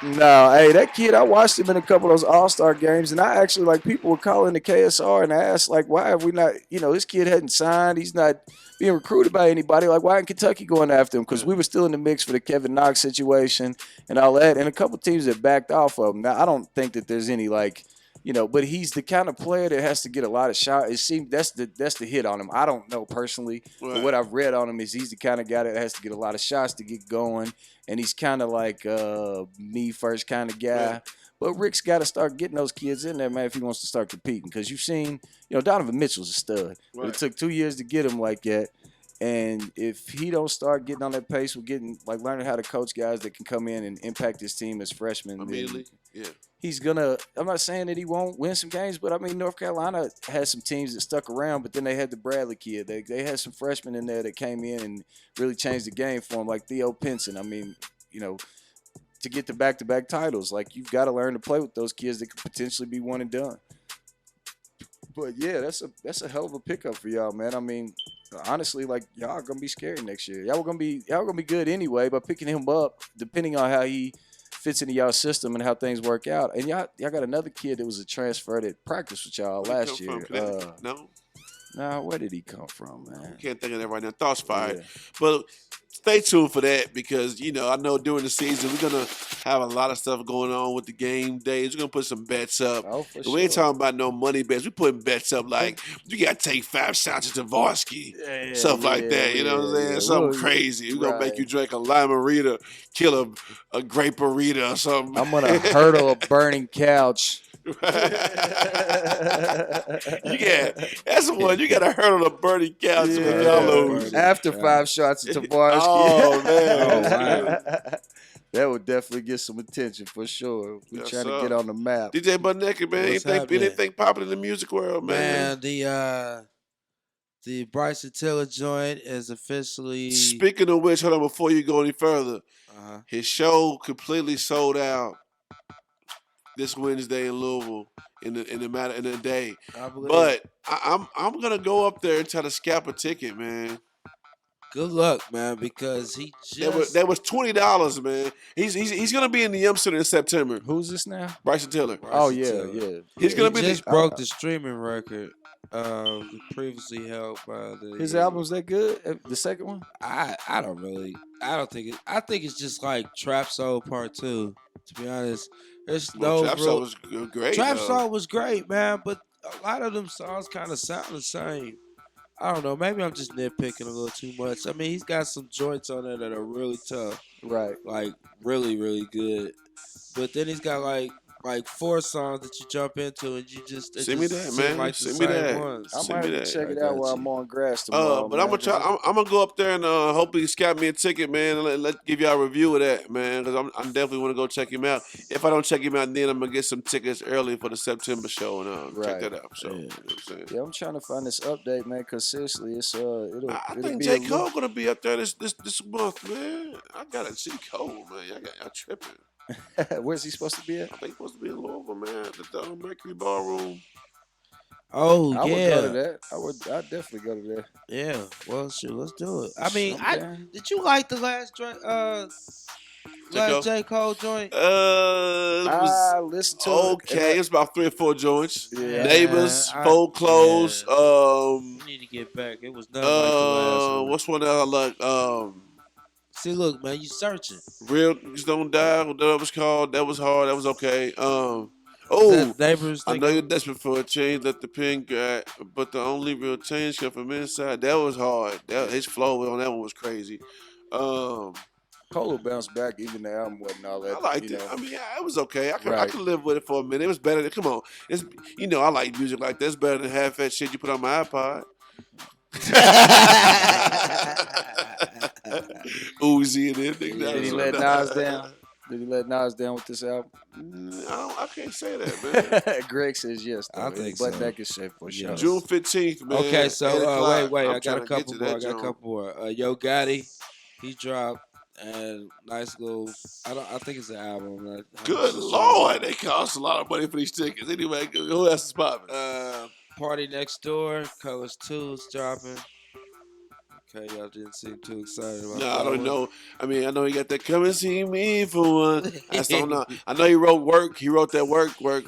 No, hey, that kid, I watched him in a couple of those All-Star games, and I actually, like, people were calling the KSR and asked, like, why have we not, this kid hadn't signed. He's not being recruited by anybody. Like, why isn't Kentucky going after him? Because we were still in the mix for the Kevin Knox situation and all that, and a couple teams that backed off of him. Now, I don't think that there's any, like, but he's the kind of player that has to get a lot of shots. It seems that's the hit on him. I don't know personally, but Right. what I've read on him is he's the kind of guy that has to get a lot of shots to get going, and he's kind of like me first kind of guy. Yeah. But Rick's got to start getting those kids in there, man, if he wants to start competing. Because you've seen, Donovan Mitchell's a stud. But it took 2 years to get him like that. And if he don't start getting on that pace with learning how to coach guys that can come in and impact his team as freshmen, Immediately, he's gonna. I'm not saying that he won't win some games, but I mean North Carolina had some teams that stuck around, but then they had the Bradley kid. They had some freshmen in there that came in and really changed the game for him, like Theo Pinson. I mean, to get the back-to-back titles, like you've got to learn to play with those kids that could potentially be one and done. But yeah, that's a hell of a pickup for y'all, man. I mean, honestly, like y'all are gonna be scary next year. Y'all gonna be good anyway. But picking him up, depending on how he fits into y'all system and how things work out. And y'all got another kid that was a transfer that practiced with y'all last year. No, where did he come from, man? I can't think of that right now. Thoughts fired. Yeah. But stay tuned for that because, I know during the season we're going to have a lot of stuff going on with the game days. We're going to put some bets up. Oh, for We ain't sure. talking about no money bets. We're putting bets up like you got to take 5 shots at Tavarsky. Stuff like that. You know what I'm saying? yeah. Something crazy. We're going to make you drink a limerita, kill a grape-a-rita or something. I'm gonna hurdle a burning couch. That's the one. You got to hurdle a burning couch with y'all lose. After 5 shots at Tavarsky. Oh, man. That would definitely get some attention for sure. We're Yes, trying sir. to get on the map. DJ Butt Naked, man. What's happening? Anything popping in the music world, man? Man, the Bryson Tiller joint is officially. Speaking of which, hold on, before you go any further, Uh-huh. his show completely sold out this Wednesday in Louisville in a day. I believe. But I'm gonna go up there and try to scalp a ticket, man. Good luck, man, because he just. That was $20, man. He's gonna be in the Yum Center in September. Who's this now? Bryson Tiller. Oh Bryson yeah, Tiller. yeah. He's gonna be just the, broke the streaming record previously held by the. His album's that good? The second one? I don't think it. I think it's just like Trap Soul Part 2. To be honest, there's no Trap real. Soul was great. Trap though. Soul was great, man, but a lot of them songs kind of sound the same. I don't know. Maybe I'm just nitpicking a little too much. I mean, he's got some joints on there that are really tough, Right. like really, really good. But then he's got like 4 songs that you jump into and you just they Send me just that, seem man. like the Send me same that. ones. I Send might me have to that. check it I out got while you. I'm on grass tomorrow. But I'm gonna go up there and hopefully scalp me a ticket, man. And let give y'all a review of that, man. Because I definitely want to go check him out. If I don't check him out, then I'm gonna get some tickets early for the September show and check Right. that out. So, you know what I'm saying? Yeah, I'm trying to find this update, man. Cause seriously, it's it'll think be J. a Cole gonna be up there this month, man. I gotta see Cole, man. Y'all tripping. Where's he supposed to be at? I think he's supposed to be in Louisville, man. At the Mercury Ballroom. Oh I would yeah, go to that. I'd definitely go to that. yeah. Well, shoot, let's do it. I mean, I'm down. did you like the last Cole? J. Cole joint? It was I listened to okay. it. It was about 3 or 4 joints. Yeah. Neighbors, I- Fold Clothes. You need to get back. It was nothing like the last one. What's one that I like? See, look, man, you searching. Real Niggas Don't Die. What that was called? That was hard. That was okay. That neighbors. I know you're desperate for a change. Let the pen guy, but the only real change come from inside. That was hard. His flow on that one was crazy. Cole bounced back, even the album wasn't all that. I liked you it. know. I mean, yeah, it was okay. I Right. could live with it for a minute. It was better than, come on. It's, I like music like that. It's better than half that shit you put on my iPod. Uzi and everything. Did he let Nas down? Did he let Nas down with this album? I can't say that, man. Greg says yes. Though. I think but so. that is safe for sure. June 15th, man. Okay, 8 so o'clock. wait, I'm I got trying a to get couple to more. that I got a joint. couple more. Yo Gotti, he dropped and nice little. I think it's an album. I'm not 100% Good sure. Lord, they cost a lot of money for these tickets. Anyway, who else is popping? Party Next Door, Colors 2 is dropping. Okay, y'all didn't seem too excited about No, that I don't one. know. I mean, I know he got that "Come and See Me" for one. I don't know. I know he wrote "Work." He wrote that "Work" for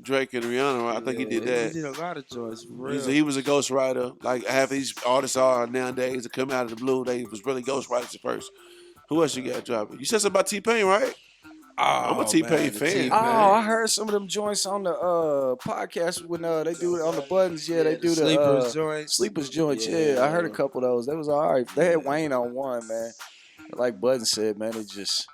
Drake and Rihanna. Right? I think he did that. He did a lot of joints for real. He was a ghostwriter. Like half these artists are nowadays that come out of the blue. They was really ghostwriters at first. Who else you got dropping? You said something about T-Pain, right? I'm a T-Pain man, the fan. T-Pain. Oh, I heard some of them joints on the podcast when they do it on the buttons. Yeah, they do the Sleepers joints. Sleepers joints. Yeah, I heard a couple of those. They was all right. They had Wayne on one, man. Like Button said, man, it just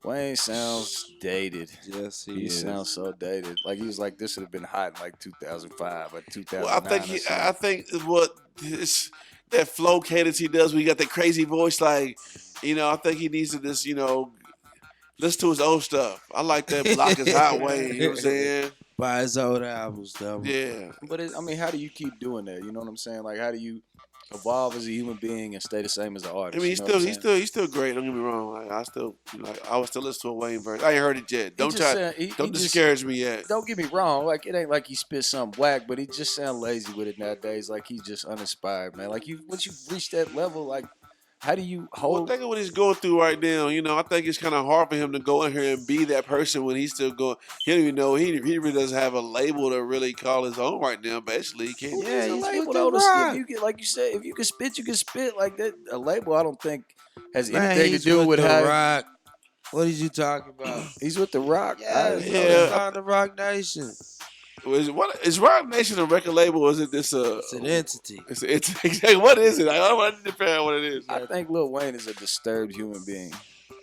Wayne sounds dated. Yes, He is. sounds so dated. Like he was like this would have been hot in like 2005 or 2009. Well, I think or he. something. I think what this that flow cadence he does when he got that crazy voice, like, I think he needs to just, listen to his old stuff. I like that Block is Hot Wayne. You know what I'm saying? By his old albums, though. Yeah. But I mean, how do you keep doing that? You know what I'm saying? Like, how do you evolve as a human being and stay the same as an I artist? mean, you know what I'm saying? he's still great. Don't get me wrong. Like, I would still listen to a Wayne verse. I ain't heard it yet. Don't he discourage me yet. Don't get me wrong. Like, it ain't like he spit something whack, but he just sound lazy with it nowadays. Like, he's just uninspired, man. Like, once you reach that level, like, how do you Well, hold? think of what he's going through right now. I think it's kind of hard for him to go in here and be that person when he's still going. He don't even know he really doesn't have a label to really call his own right now. Basically, he can't. Yeah, It's a he's label with though. The To Rock. if you get, like you said, if you can spit, you can spit. Like that, a label, I don't think has Man, anything to he's do with The how Rock. What did you talking about? he's with the Rock. I didn't know Yeah. that. He's on the Rock Nation. Is Rock Nation a record label or is it this? It's an entity. It's exactly what is it? I don't want to figure out what it is. I think Lil Wayne is a disturbed human being.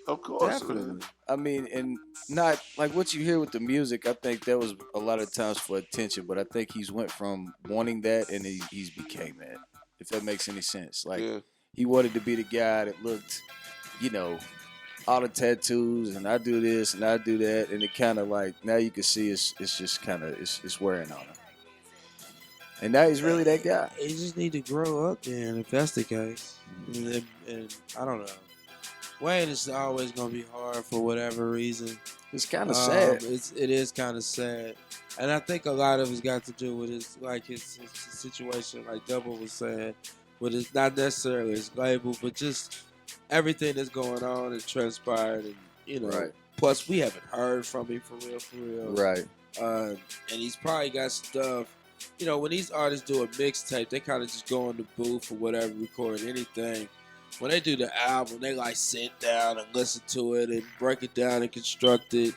Of course, Definitely. man. I mean, and not like what you hear with the music. I think that was a lot of times for attention, but I think he's went from wanting that and he's became that. If that makes any sense, like Yeah. he wanted to be the guy that looked, all the tattoos and I do this and I do that, and it kind of like now you can see it's just kind of it's wearing on him. And now he's really that guy. He just need to grow up then, if that's the case. And I don't know. Wayne is always gonna be hard for whatever reason. It's kind of sad. It is kind of sad, and I think a lot of it's got to do with his situation, like Double was saying, with his not necessarily his label, but just everything that's going on and transpired, and Right. Plus, we haven't heard from him for real. Right. And he's probably got stuff. When these artists do a mixtape, they kind of just go in the booth or whatever, record anything. When they do the album, they like sit down and listen to it and break it down and construct it.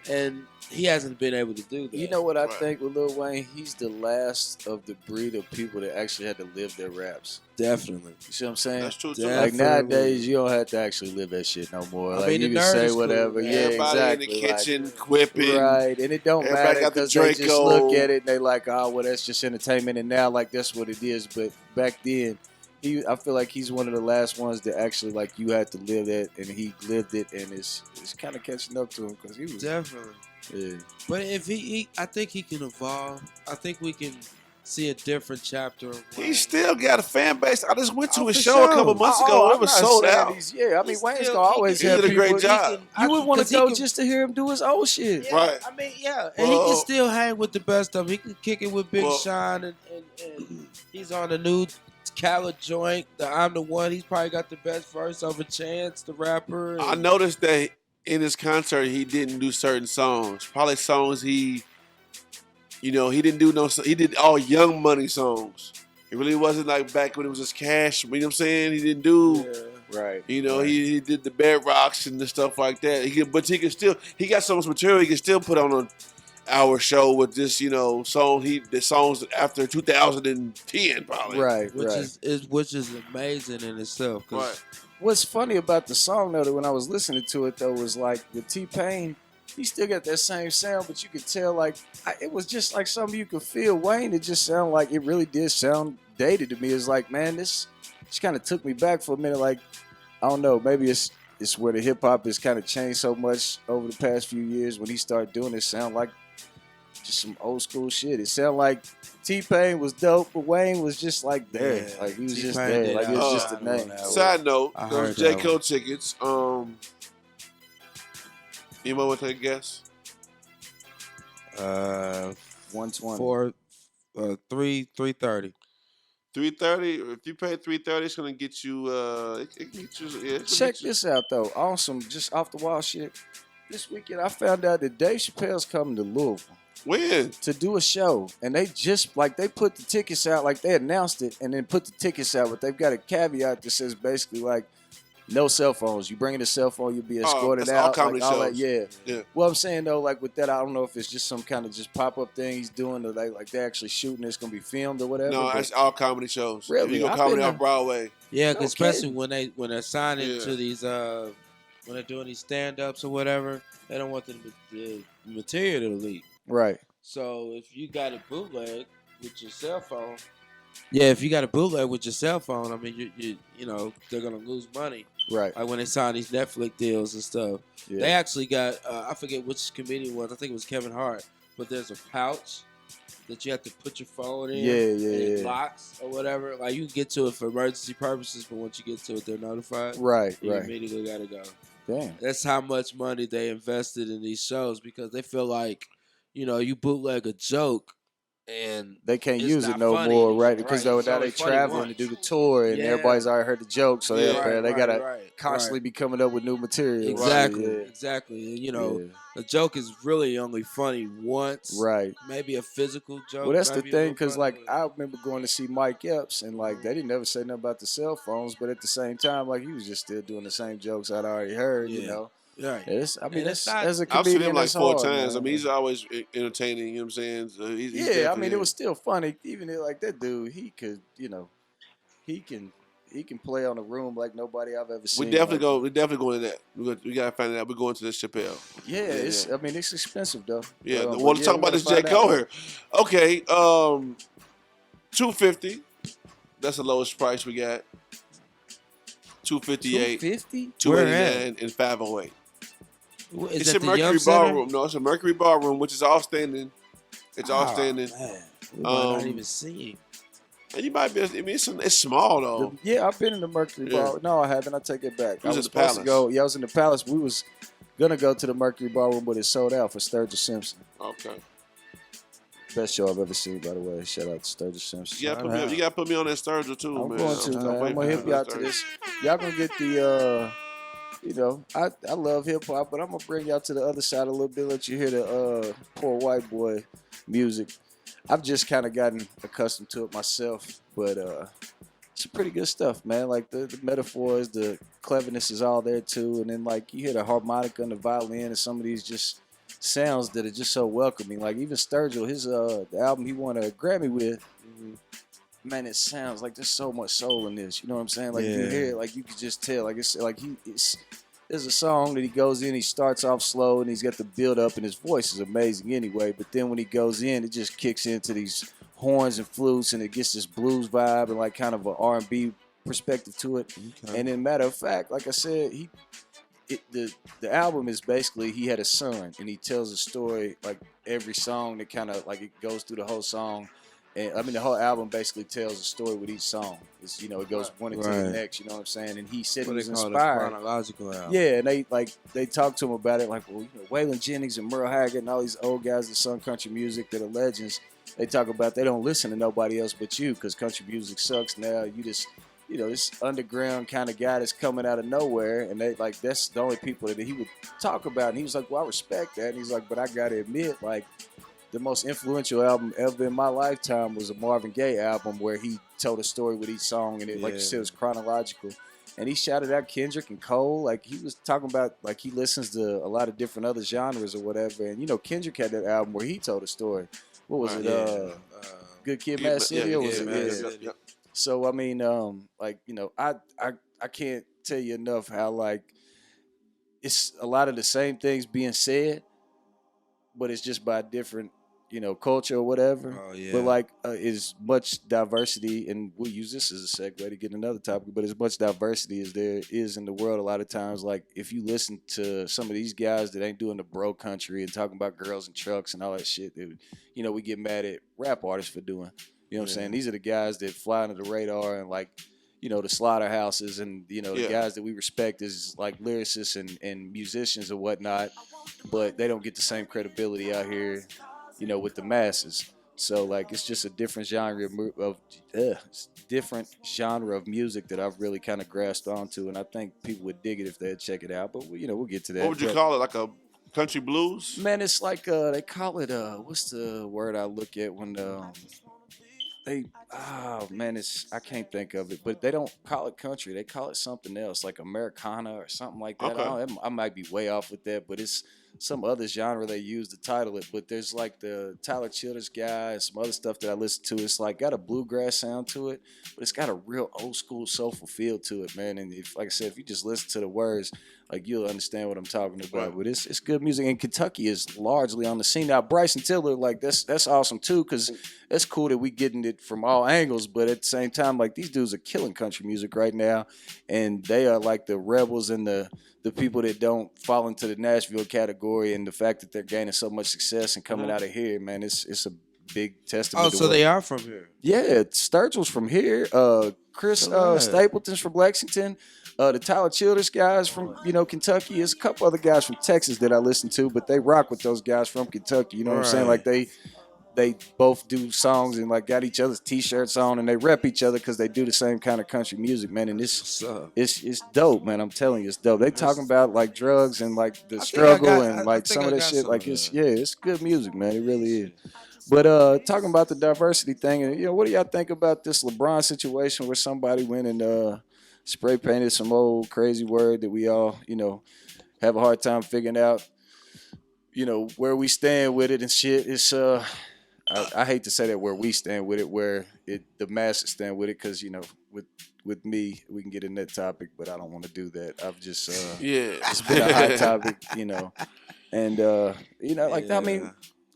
And he hasn't been able to do that. You know what I Right. think with Lil Wayne? He's the last of the breed of people that actually had to live their raps. Definitely. You see what I'm saying? That's true too. Yeah. Like Definitely. nowadays, you don't have to actually live that shit no more. I Like mean, you the can nerd say is cool, whatever. man. Yeah, Everybody exactly. in the kitchen quipping. Right, and it don't Everybody matter got the because they just Draco. look at it and they like, oh, well, that's just entertainment, and now like that's what it is. But back then, I feel like he's one of the last ones that actually like you had to live that, and he lived it, and it's kind of catching up to him because he was. Definitely. Yeah. But if I think he can evolve. I think we can see a different chapter of Wayne. He still got a fan base. I just went to Oh, his for show sure. a couple months ago. Oh, It I'm was not sold saying out. I mean, He's Wayne's still- gonna always he have did a great people. job. You would want to 'cause he go can- just to hear him do his old shit. Yeah, Right. I mean, yeah. And he Well- can still hang with the best of them. He can kick it with Big Well- Sean, and he's on the new Khaled joint, the I'm the One. He's probably got the best verse over Chance, the rapper. I and- noticed that in his concert he didn't do certain songs. Probably songs he didn't do no. He did all Young Money songs. It really wasn't like back when it was just Cash. You know what I'm saying? He didn't do. Yeah. Right. He did the Bedrocks and the stuff like that. He got so much material he could still put on an hour show with this, the songs after 2010 probably. Right. Which Right. which is amazing in itself. 'cause Right. What's funny about the song though, that when I was listening to it though, was like with T-Pain, he still got that same sound, but you could tell like it was just like something you could feel. Wayne, it just sounded like it really did sound dated to me. It's like, man, this just kind of took me back for a minute. Like, I don't know, maybe it's where the hip hop has kind of changed so much over the past few years. When he started doing it, sound like just some old school shit. It sounded like T-Pain was dope, but Wayne was just like there. Yeah, Like he was just T-Pain there. did Like it was out just a on name. that one. Side note, I those heard J. that Cole tickets. Anyone want to take a guess? 120. 330. 330. If you pay 330, it's gonna get you. It can get you. Yeah, it's gonna Check get you- this out though. On some just off the wall shit. This weekend I found out that Dave Chappelle's coming to Louisville When? to do a show, and they just they put the tickets out, like they announced it and then put the tickets out, but they've got a caveat that says basically like no cell phones. You bring in a cell phone, you'll be escorted that's all out. comedy like, all that, shows. yeah. Yeah. Well, I'm saying though, like with that, I don't know if it's just some kind of just pop up thing he's doing, or like they're actually shooting. It's gonna be filmed or whatever. No, but- it's all comedy shows. Really? If you go I've comedy been off to- Broadway. Yeah, No especially kidding. when they're signing Yeah. to these when they're doing these stand-ups or whatever, they don't want the material to leak. Right. So if you got a bootleg with your cell phone, if you got a bootleg with your cell phone, I mean, you know, they're gonna lose money. Right. Like when they sign these Netflix deals and stuff. Yeah. They actually got, I forget which comedian was. I think it was Kevin Hart. But there's a pouch that you have to put your phone in. Yeah, and yeah, it yeah. locks or whatever. Like you can get to it for emergency purposes, but once you get to it, they're notified. Right. You Right. immediately gotta go. Damn. That's how much money they invested in these shows because they feel like, you know, you bootleg a joke and They can't it's use it not no funny more, anymore. right? Because Right. though It's now only they funny traveling once. to do the tour, and Yeah. everybody's already heard the joke, so they gotta constantly be coming up with new material. Exactly, Right. exactly. And you know, Yeah. a joke is really only funny once. Right. Maybe a physical joke. Well, that's the maybe a thing, little because funny, like but- I remember going to see Mike Epps, and like they didn't ever say nothing about the cell phones, but at the same time, like he was just still doing the same jokes I'd already heard. You Yeah. know, right. it's, I mean, And it's, it's not- as a I've seen comedian, him like it's 4 hard, times. man. I mean, he's always entertaining. You know what I'm saying? So he's Yeah, I mean, definitely- it was still funny. Even like that dude, he could, you know, he can play on a room like nobody I've ever seen. We definitely like, go. We definitely going to that. We gotta find it out. We're going to this Chappelle. Yeah, it's. I mean, it's expensive though. Yeah. But, Want to talk we about gotta this J. find Cole out. here? Okay. $250. That's the lowest price we got. $258, $250? $289, and $508. Is It's that a the Mercury Yum Center? Ballroom. No, it's a Mercury Ballroom, which is all standing. It's all Oh, standing. Man. We might not Um, even see him. And you might be. I mean, it's small though. Yeah, I've been in the Mercury Yeah. Ballroom. No, I haven't. I take it back. was I at the supposed to Palace. go. Yeah, I was in the Palace. We was gonna go to the Mercury Ballroom, but it sold out for Sturgis Simpson. Okay. Best show I've ever seen, by the way. Shout out to Sturgis Simpson. You gotta put me on that Sturgill too, I'm man. going to, man. I'm gonna help you out to this. Y'all gonna get the, you know, I love hip hop, but I'm gonna bring y'all to the other side a little bit. Let you hear the poor white boy music. I've just kind of gotten accustomed to it myself, but it's pretty good stuff, man. Like the metaphors, the cleverness is all there too, and then like you hear the harmonica and the violin and some of these just sounds that are just so welcoming. Like even Sturgill, his the album he won a Grammy with. Man, it sounds like there's so much soul in this. You know what I'm saying? Like you Yeah. hear it, like you can just tell. Like it's like there's a song that he goes in, he starts off slow and he's got the build up and his voice is amazing anyway. But then when he goes in, it just kicks into these horns and flutes and it gets this blues vibe and like kind of an R&B perspective to it. Okay. And then matter of fact, like I said, the album is basically he had a son and he tells a story like every song that kind of like it goes through the whole song. And I mean the whole album basically tells a story with each song. It's it goes one into the Right. next, you know what I'm saying? And he said What he they was call it, a inspired. chronological album. Yeah, and they talked to him about it, like, well, Waylon Jennings and Merle Haggard and all these old guys that sung country music that are legends. They talk about they don't listen to nobody else but you because country music sucks now. You just, this underground kind of guy that's coming out of nowhere, and they like that's the only people that he would talk about. And he was like, well, I respect that. And he's like, but I gotta admit, like, the most influential album ever in my lifetime was a Marvin Gaye album where he told a story with each song, and it, like you said, was chronological. And he shouted out Kendrick and Cole. Like, he was talking about, like, he listens to a lot of different other genres or whatever. And, Kendrick had that album where he told a story. What was it? Good Kid, Mad City? Or was it? Yeah. So, I mean, I can't tell you enough how, like, it's a lot of the same things being said, but it's just by different, culture or whatever. Oh, yeah. But like, is much diversity, and we'll use this as a segue to get another topic. But as much diversity as there is in the world, a lot of times, like if you listen to some of these guys that ain't doing the bro country and talking about girls and trucks and all that shit, that, we get mad at rap artists for doing. You know what I'm saying? These are the guys that fly under the radar and like, the slaughterhouses and, the guys that we respect as like lyricists and musicians or whatnot, but they don't get the same credibility out here, with the masses. So like, it's just a different genre of music that I've really kind of grasped onto. And I think people would dig it if they'd check it out, but we'll get to that. What would you call it? Like a country blues? Man, it's like, they call it, what's the word I look at when, I can't think of it, but they don't call it country. They call it something else, like Americana or something like that. Okay. I might be way off with that, but it's some other genre they use to title it, but there's like the Tyler Childers guy and some other stuff that I listen to. It's like got a bluegrass sound to it, but it's got a real old school soulful feel to it, man. And if, like I said, if you just listen to the words, like you'll understand what I'm talking about. Right. But it's good music, and Kentucky is largely on the scene now. Bryson Tiller, like that's awesome too, because that's cool that we getting it from all angles. But at the same time, like these dudes are killing country music right now, and they are like the rebels and the people that don't fall into the Nashville category, and the fact that they're gaining so much success and coming out of here, man, it's a big testament. Oh, to so what- they are from here. yeah, Sturgill's from here. Chris Alright. Stapleton's from Lexington. The Tyler Childers guys from Kentucky. There's a couple other guys from Texas that I listen to, but they rock with those guys from Kentucky. You know what I'm saying? Right. Like they both do songs and like got each other's T-shirts on, and they rep each other because they do the same kind of country music, man. And What's up? it's dope, man. I'm telling you, it's dope. They talking about like drugs and like the I think struggle I got- and I like think some I of that got shit. some Like of it's that. it's good music, man. It really is. But talking about the diversity thing, and what do y'all think about this LeBron situation where somebody went and spray painted some old crazy word that we all have a hard time figuring out, where we stand with it and shit. It's I hate to say that where we stand with it, where the masses stand with it, because with me we can get in that topic, but I don't want to do that. I've just Yeah. it's been a hot topic, and I mean, Yeah.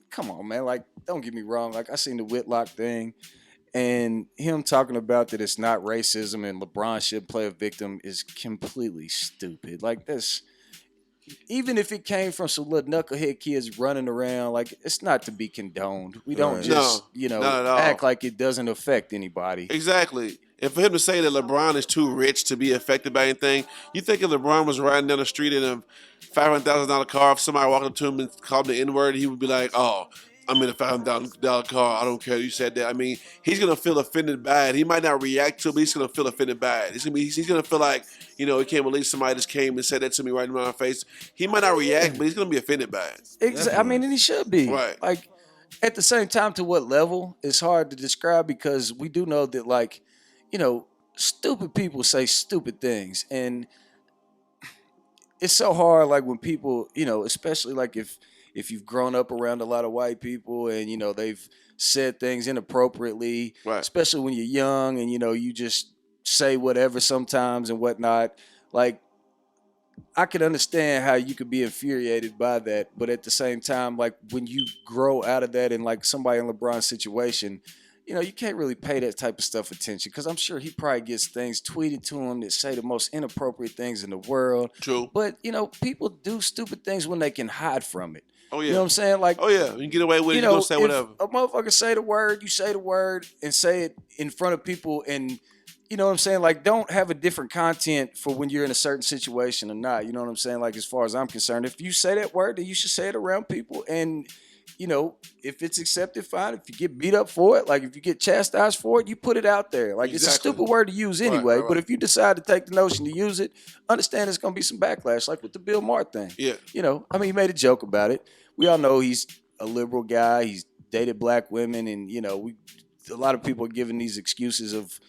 come on, man. Like, don't get me wrong. Like, I seen the Whitlock thing, and him talking about that it's not racism and LeBron should play a victim is completely stupid. Like, that's even if it came from some little knucklehead kids running around, like it's not to be condoned. We don't Right. just not at all. act like it doesn't affect anybody. Exactly. And for him to say that LeBron is too rich to be affected by anything, you think if LeBron was riding down the street in a $500,000 car, if somebody walked up to him and called him the N-word, he would be like, "Oh, I'm in a $500,000 car. I don't care you said that." I mean, he's gonna feel offended bad. He might not react to it, but he's gonna feel offended bad. He's gonna feel like, he can't believe somebody just came and said that to me right in my face. He might not react, but he's gonna be offended bad. I mean, and he should be. Right. Like, at the same time, to what level, it's hard to describe, because we do know that, like, stupid people say stupid things. And it's so hard, like, when people, especially, like, if you've grown up around a lot of white people and, they've said things inappropriately, Right. especially when you're young and, you just say whatever sometimes and whatnot. Like, I could understand how you could be infuriated by that, but at the same time, like, when you grow out of that and like somebody in LeBron's situation, you can't really pay that type of stuff attention, because I'm sure he probably gets things tweeted to him that say the most inappropriate things in the world. True. But, people do stupid things when they can hide from it. Oh yeah. You know what I'm saying? Like, Oh yeah. You can get away with it. You gonna say if whatever. a motherfucker say the word, you say the word and say it in front of people, and you know what I'm saying? Like, don't have a different content for when you're in a certain situation or not. You know what I'm saying? Like, as far as I'm concerned, if you say that word, then you should say it around people. And, if it's accepted, fine. If you get beat up for it, like if you get chastised for it, you put it out there. Like, it's a Exactly. stupid word to use Right, anyway. right, But right. if you decide to take the notion to use it, understand there's going to be some backlash, like with the Bill Maher thing. Yeah. He made a joke about it. We all know he's a liberal guy. He's dated black women, and a lot of people are giving these excuses of.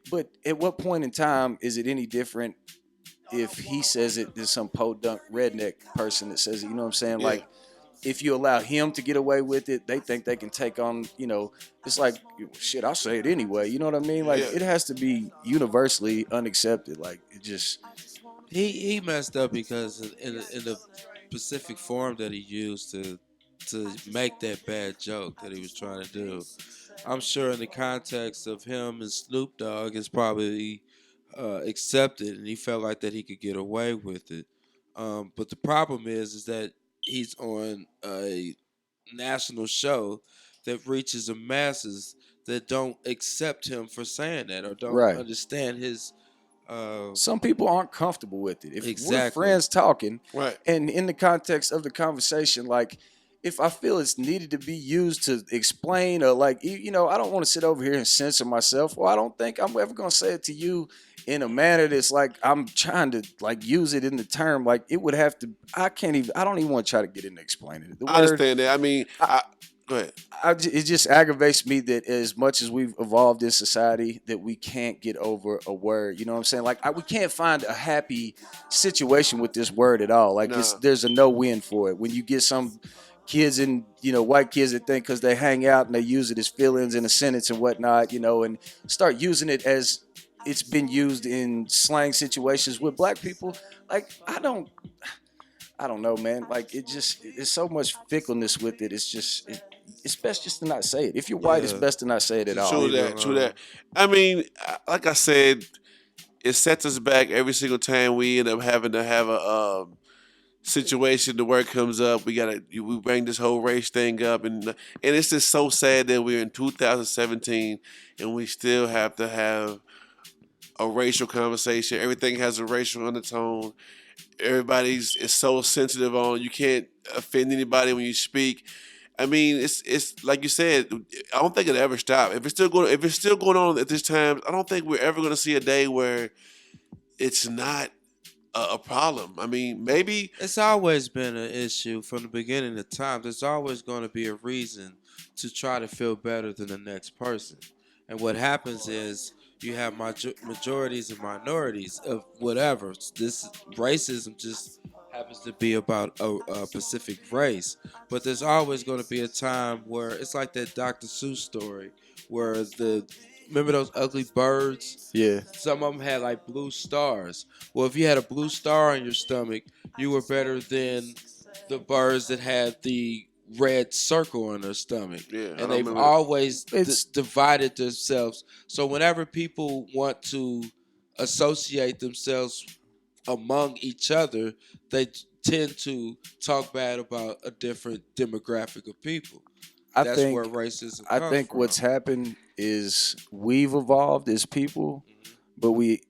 But at what point in time is it any different if he says it than some podunk redneck person that says it? You know what I'm saying? Yeah. Like, if you allow him to get away with it, they think they can take on. It's like, shit, I'll say it anyway. You know what I mean? Like, Yeah. it has to be universally unaccepted. Like, it just. He messed up because in the specific form that he used to make that bad joke that he was trying to do. I'm sure in the context of him and Snoop Dogg, it's probably accepted, and he felt like that he could get away with it. But the problem is that he's on a national show that reaches the masses that don't accept him for saying that or don't Right. understand his. Some people aren't comfortable with it. If we're Exactly. friends talking, Right. and in the context of the conversation, like, if I feel it's needed to be used to explain, or like, I don't want to sit over here and censor myself, or I don't think I'm ever going to say it to you in a manner that's like I'm trying to like use it in the term. Like, it would have to. I don't even want to try to get into explaining it. The I understand that. I mean, Go ahead. It just aggravates me that as much as we've evolved in society, that we can't get over a word. You know what I'm saying? Like we can't find a happy situation with this word at all. Like Nah. there's a no win for it. When you get some kids and white kids that think because they hang out and they use it as feelings in a sentence and whatnot, and start using it as it's been used in slang situations with black people. Like I don't know, man. Like it's so much fickleness with it. It's best just to not say it. If you're white, it's best to not say it at all. True that. I mean, like I said, it sets us back every single time we end up having to have a situation. The word comes up. We bring this whole race thing up, and it's just so sad that we're in 2017 and we still have to have a racial conversation. Everything has a racial undertone. Everybody's is so sensitive on. You can't offend anybody when you speak. I mean, it's like you said. I don't think it'll ever stop. If it's still going on at this time, I don't think we're ever going to see a day where it's not a problem. I mean, maybe It's always been an issue from the beginning of time. There's always going to be a reason to try to feel better than the next person. And what happens is you have majorities and minorities of whatever. This racism just happens to be about a specific race. But there's always going to be a time where it's like that Dr. Seuss story where remember those ugly birds? Yeah. Some of them had like blue stars. Well, if you had a blue star on your stomach, you were better than the birds that had the red circle on their stomach. Yeah, I and don't they've remember. always divided themselves. So whenever people want to associate themselves among each other, they tend to talk bad about a different demographic of people. That's where racism I comes think from. what's happened is we've evolved as people, but we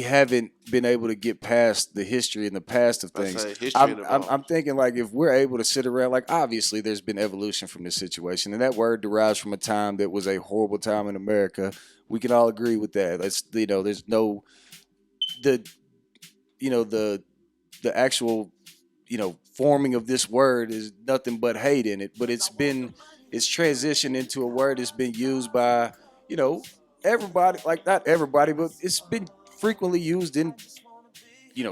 haven't been able to get past the history and the past of things. I'm thinking like if we're able to sit around, like obviously there's been evolution from this situation, and that word derives from a time that was a horrible time in America. We can all agree with that. There's no the actual forming of this word is nothing but hate in it, but it's transitioned into a word that's been used by everybody, like not everybody, but it's been frequently used in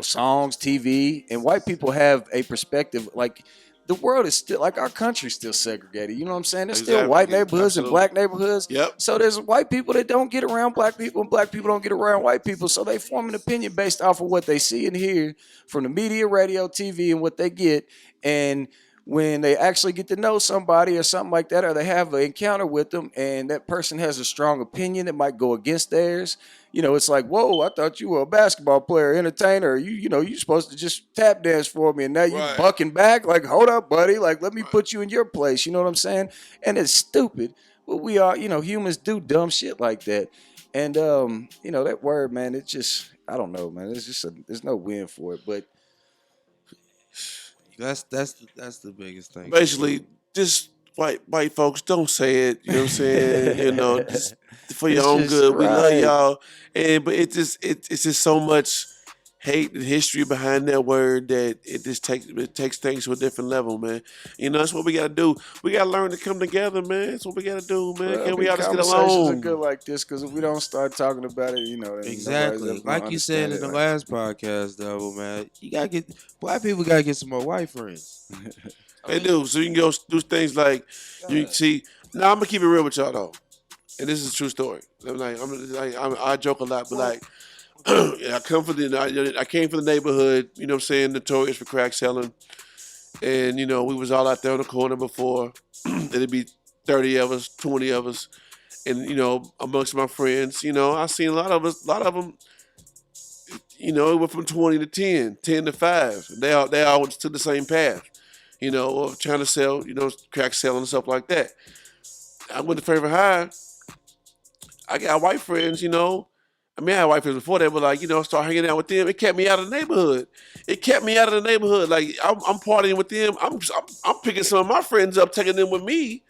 songs, TV, and white people have a perspective like the world is still, like our country's still segregated. You know what I'm saying? There's still white neighborhoods and black neighborhoods. Yep. So there's white people that don't get around black people, and black people don't get around white people. So they form an opinion based off of what they see and hear from the media, radio, TV, and what they get. And when they actually get to know somebody or something like that, or they have an encounter with them, and that person has a strong opinion that might go against theirs, it's like, whoa, I thought you were a basketball player, entertainer. You supposed to just tap dance for me, and now you bucking back. Like, hold up, buddy. Like, let me put you in your place. You know what I'm saying? And it's stupid, but we are, humans do dumb shit like that. And that word, man, it's just, I don't know, man. It's just there's no win for it, but. That's the biggest thing. Basically, just white folks, don't say it. You know what I'm saying? Just for your own good. We love y'all, but it's just so much hate and history behind that word that it takes things to a different level, man. That's what we gotta do. We gotta learn to come together, man. That's what we gotta do, man. Well, Can we all just get conversations along? are good like this, because if we don't start talking about it, Exactly. Like you said in the last podcast, Double, man, black people gotta get some more white friends. They do. So you can go do things like you see. Now I'm gonna keep it real with y'all though, and this is a true story. I joke a lot, but like. I came from the neighborhood, you know what I'm saying, notorious for crack selling. And, we was all out there on the corner before. It'd be 30 of us, 20 of us. And, amongst my friends, I seen a lot of them, it went from 20 to 10, 10 to 5. They all went to the same path, of trying to sell, crack selling and stuff like that. I went to Favorite High. I got white friends, I had white friends before that, but start hanging out with them. It kept me out of the neighborhood. Like I'm partying with them. I'm picking some of my friends up, taking them with me.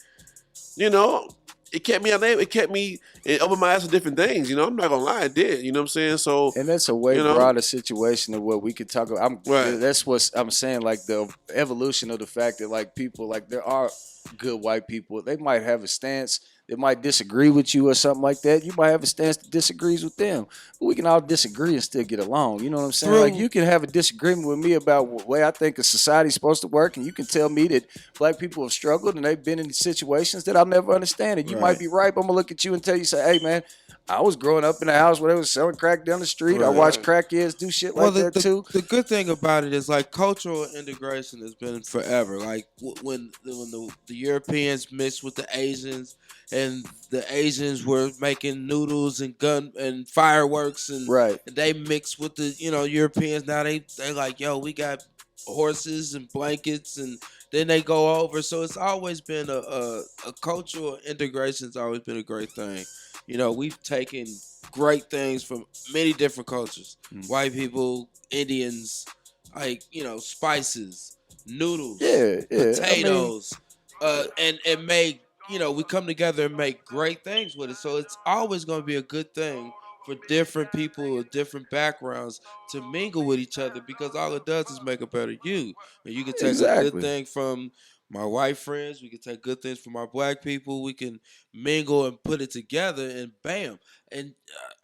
it kept me on there. It opened my eyes to different things. You know, I'm not gonna lie, it did. You know what I'm saying? So, And that's a way you know? broader situation than what we could talk about. Right. That's what I'm saying. Like the evolution of the fact that like people, like there are good white people. They might have a stance. They might disagree with you or something like that. You might have a stance that disagrees with them. But we can all disagree and still get along. You know what I'm saying? True. Like you can have a disagreement with me about the way I think a society's supposed to work, and you can tell me that black people have struggled and they've been in situations that I'll never understand. And you might be right, but I'm gonna look at you and tell you, say, hey man, I was growing up in a house where they was selling crack down the street. I watched crackheads do shit like that too. The good thing about it is like cultural integration has been forever. Like when the Europeans mixed with the Asians, and the Asians were making noodles and gun and fireworks, and they mixed with the Europeans. Now they like, yo, we got horses and blankets, and then they go over. So it's always been a cultural integration. Has always been a great thing. You know, we've taken great things from many different cultures. White people, Indians, like, spices, noodles, potatoes, and make, we come together and make great things with it. So it's always going to be a good thing for different people with different backgrounds to mingle with each other, because all it does is make a better you. And you can take a good thing from my white friends, we can take good things from our black people, we can mingle and put it together, and bam. And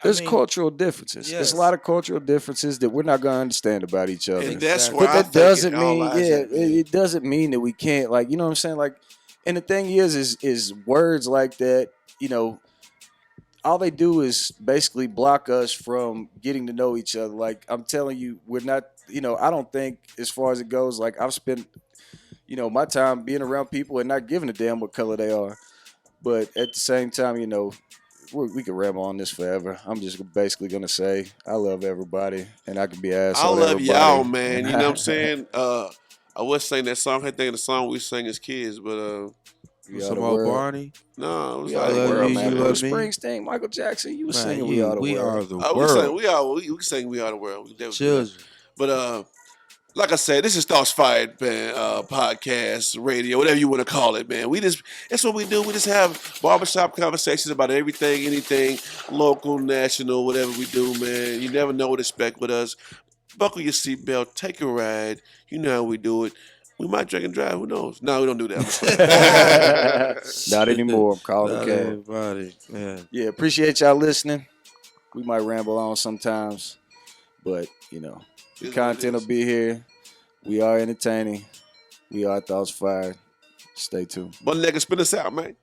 there's cultural differences. There's a lot of cultural differences that we're not going to understand about each other. And that's where but that doesn't mean, it doesn't mean that we can't, like, you know what I'm saying? Like, and the thing is words like that, all they do is basically block us from getting to know each other. Like, I'm telling you, we're not, I don't think, as far as it goes, like, I've spent, my time being around people and not giving a damn what color they are. But at the same time, we could ramble on this forever. I'm just basically going to say I love everybody, and I can be asked. I love y'all, man. You know what I'm saying? I was saying that song. I can't think of the song we sang as kids, but some old Barney. No, it was like world, man. You Springsteen, Michael Jackson. You were singing We Are the World. We sang We Are the World. Children. But like I said, this is Thoughts Fired, man, podcast, radio, whatever you want to call it, man. That's what we do. We just have barbershop conversations about everything, anything, local, national, whatever we do, man. You never know what to expect with us. Buckle your seatbelt, take a ride. You know how we do it. We might drink and drive. Who knows? No, we don't do that. Not anymore. I'm calling a cab. Everybody, man. Yeah, appreciate y'all listening. We might ramble on sometimes, but, the content will be here. We are entertaining. We are Thoughts Fired. Stay tuned. One leg and spin us out, man.